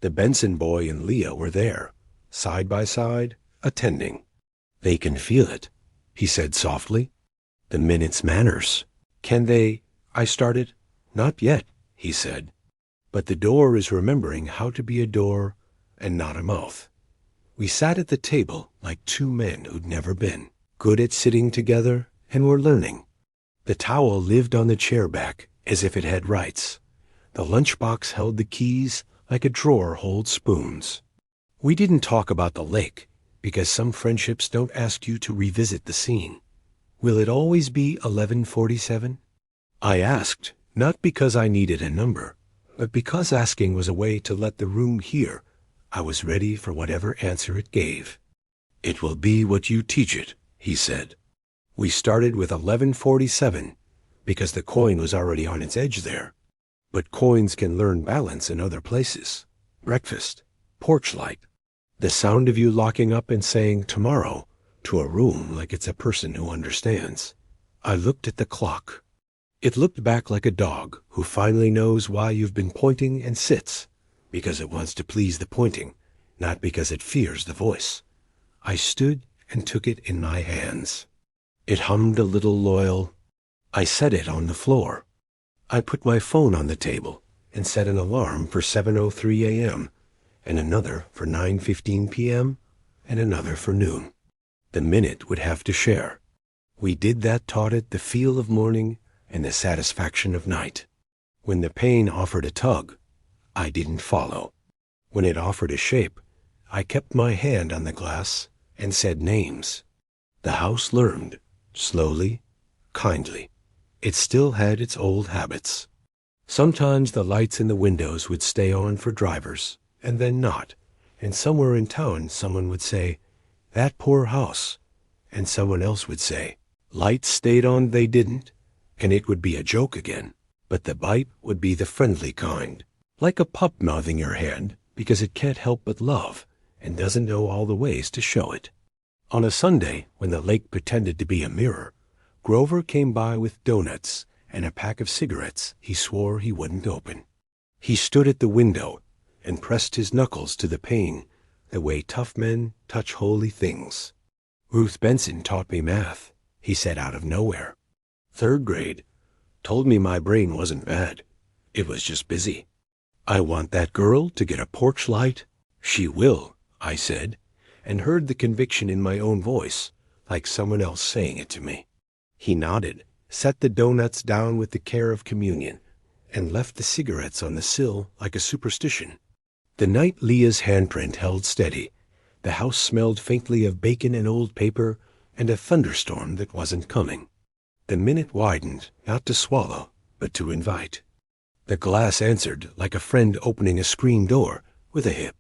The Benson boy and Leah were there, side by side, attending. "They can feel it," he said softly. "The minute's manners." "Can they—" I started. "Not yet," he said. "But the door is remembering how to be a door and not a mouth." We sat at the table like two men who'd never been, good at sitting together and were learning. The towel lived on the chair back as if it had rights. The lunchbox held the keys like a drawer holds spoons. We didn't talk about the lake, because some friendships don't ask you to revisit the scene. "Will it always be 11:47? I asked, not because I needed a number, but because asking was a way to let the room hear I was ready for whatever answer it gave. "It will be what you teach it," he said. We started with 11:47 because the coin was already on its edge there. But coins can learn balance in other places. Breakfast, porch light, the sound of you locking up and saying tomorrow to a room like it's a person who understands. I looked at the clock. It looked back like a dog who finally knows why you've been pointing and sits, because it wants to please the pointing, not because it fears the voice. I stood and took it in my hands. It hummed a little loyal. I set it on the floor. I put my phone on the table and set an alarm for 7:03 a.m., and another for 9:15 p.m., and another for noon. The minute would have to share. We did that, taught it the feel of morning and the satisfaction of night. When the pain offered a tug, I didn't follow. When it offered a shape, I kept my hand on the glass and said names. The house learned, slowly, kindly. It still had its old habits. Sometimes the lights in the windows would stay on for drivers, and then not, and somewhere in town someone would say, "That poor house," and someone else would say, "Lights stayed on, they didn't," and it would be a joke again, but the bite would be the friendly kind, like a pup mouthing your hand because it can't help but love and doesn't know all the ways to show it. On a Sunday, when the lake pretended to be a mirror, Grover came by with donuts and a pack of cigarettes he swore he wouldn't open. He stood at the window and pressed his knuckles to the pane the way tough men touch holy things. "Ruth Benson taught me math," he said out of nowhere. "3rd grade. Told me my brain wasn't bad. It was just busy. I want that girl to get a porch light." "She will," I said, and heard the conviction in my own voice, like someone else saying it to me. He nodded, set the donuts down with the care of communion, and left the cigarettes on the sill like a superstition. The night Leah's handprint held steady, The house smelled faintly of bacon and old paper and a thunderstorm that wasn't coming. The minute widened, not to swallow, but to invite. The glass answered like a friend opening a screen door with a hip.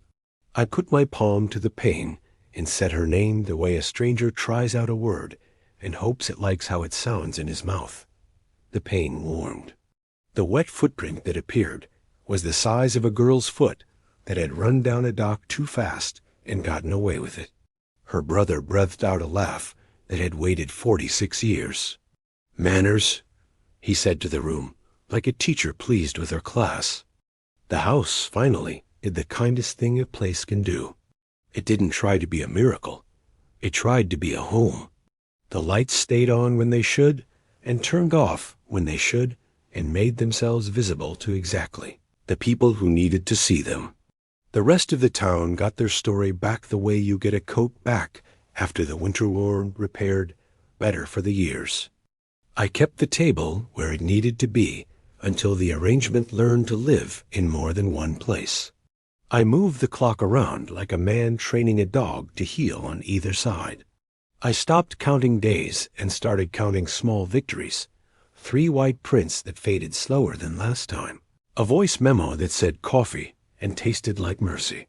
I put my palm to the pane and said her name the way a stranger tries out a word and hopes it likes how it sounds in his mouth. The pane warmed. The wet footprint that appeared was the size of a girl's foot that had run down a dock too fast and gotten away with it. Her brother breathed out a laugh that had waited 46 years. "Manners," he said to the room, like a teacher pleased with her class. The house, finally, did the kindest thing a place can do. It didn't try to be a miracle. It tried to be a home. The lights stayed on when they should, and turned off when they should, and made themselves visible to exactly the people who needed to see them. The rest of the town got their story back the way you get a coat back after the winter worn, repaired, better for the years. I kept the table where it needed to be until the arrangement learned to live in more than one place. I moved the clock around like a man training a dog to heel on either side. I stopped counting days and started counting small victories. 3 white prints that faded slower than last time. A voice memo that said coffee and tasted like mercy.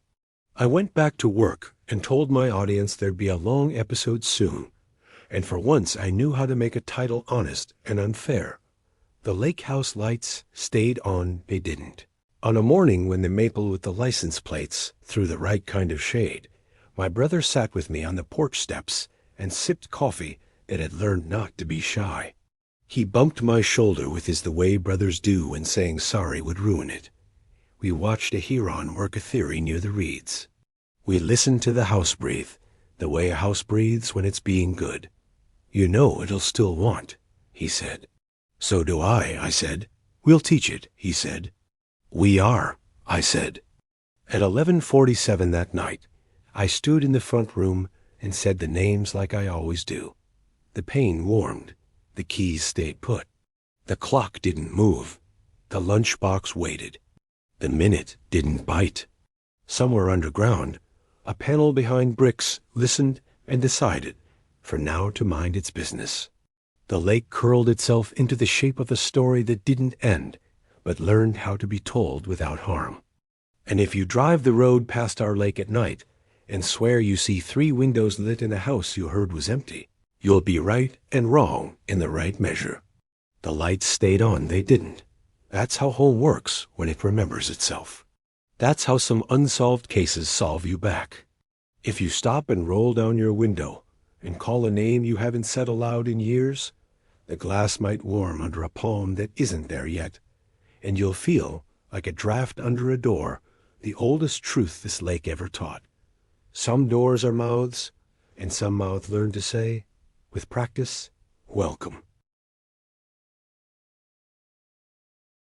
I went back to work and told my audience there'd be a long episode soon, and for once I knew how to make a title honest and unfair. The lake house lights stayed on, they didn't. On a morning when the maple with the license plates threw the right kind of shade, my brother sat with me on the porch steps and sipped coffee that had learned not to be shy. He bumped my shoulder with his the way brothers do when saying sorry would ruin it. We watched a heron work a theory near the reeds. We listened to the house breathe, the way a house breathes when it's being good. "You know it'll still want," he said. "So do I said. "We'll teach it," he said. "We are," I said. At 11:47 that night, I stood in the front room and said the names like I always do. The pane warmed. The keys stayed put. The clock didn't move. The lunchbox waited. The minute didn't bite. Somewhere underground, a panel behind bricks listened and decided for now to mind its business. The lake curled itself into the shape of a story that didn't end, but learned how to be told without harm. And if you drive the road past our lake at night and swear you see 3 windows lit in a house you heard was empty, you'll be right and wrong in the right measure. The lights stayed on, they didn't. That's how home works when it remembers itself. That's how some unsolved cases solve you back. If you stop and roll down your window and call a name you haven't said aloud in years, the glass might warm under a palm that isn't there yet, and you'll feel, like a draft under a door, the oldest truth this lake ever taught. Some doors are mouths, and some mouths learn to say, with practice, welcome.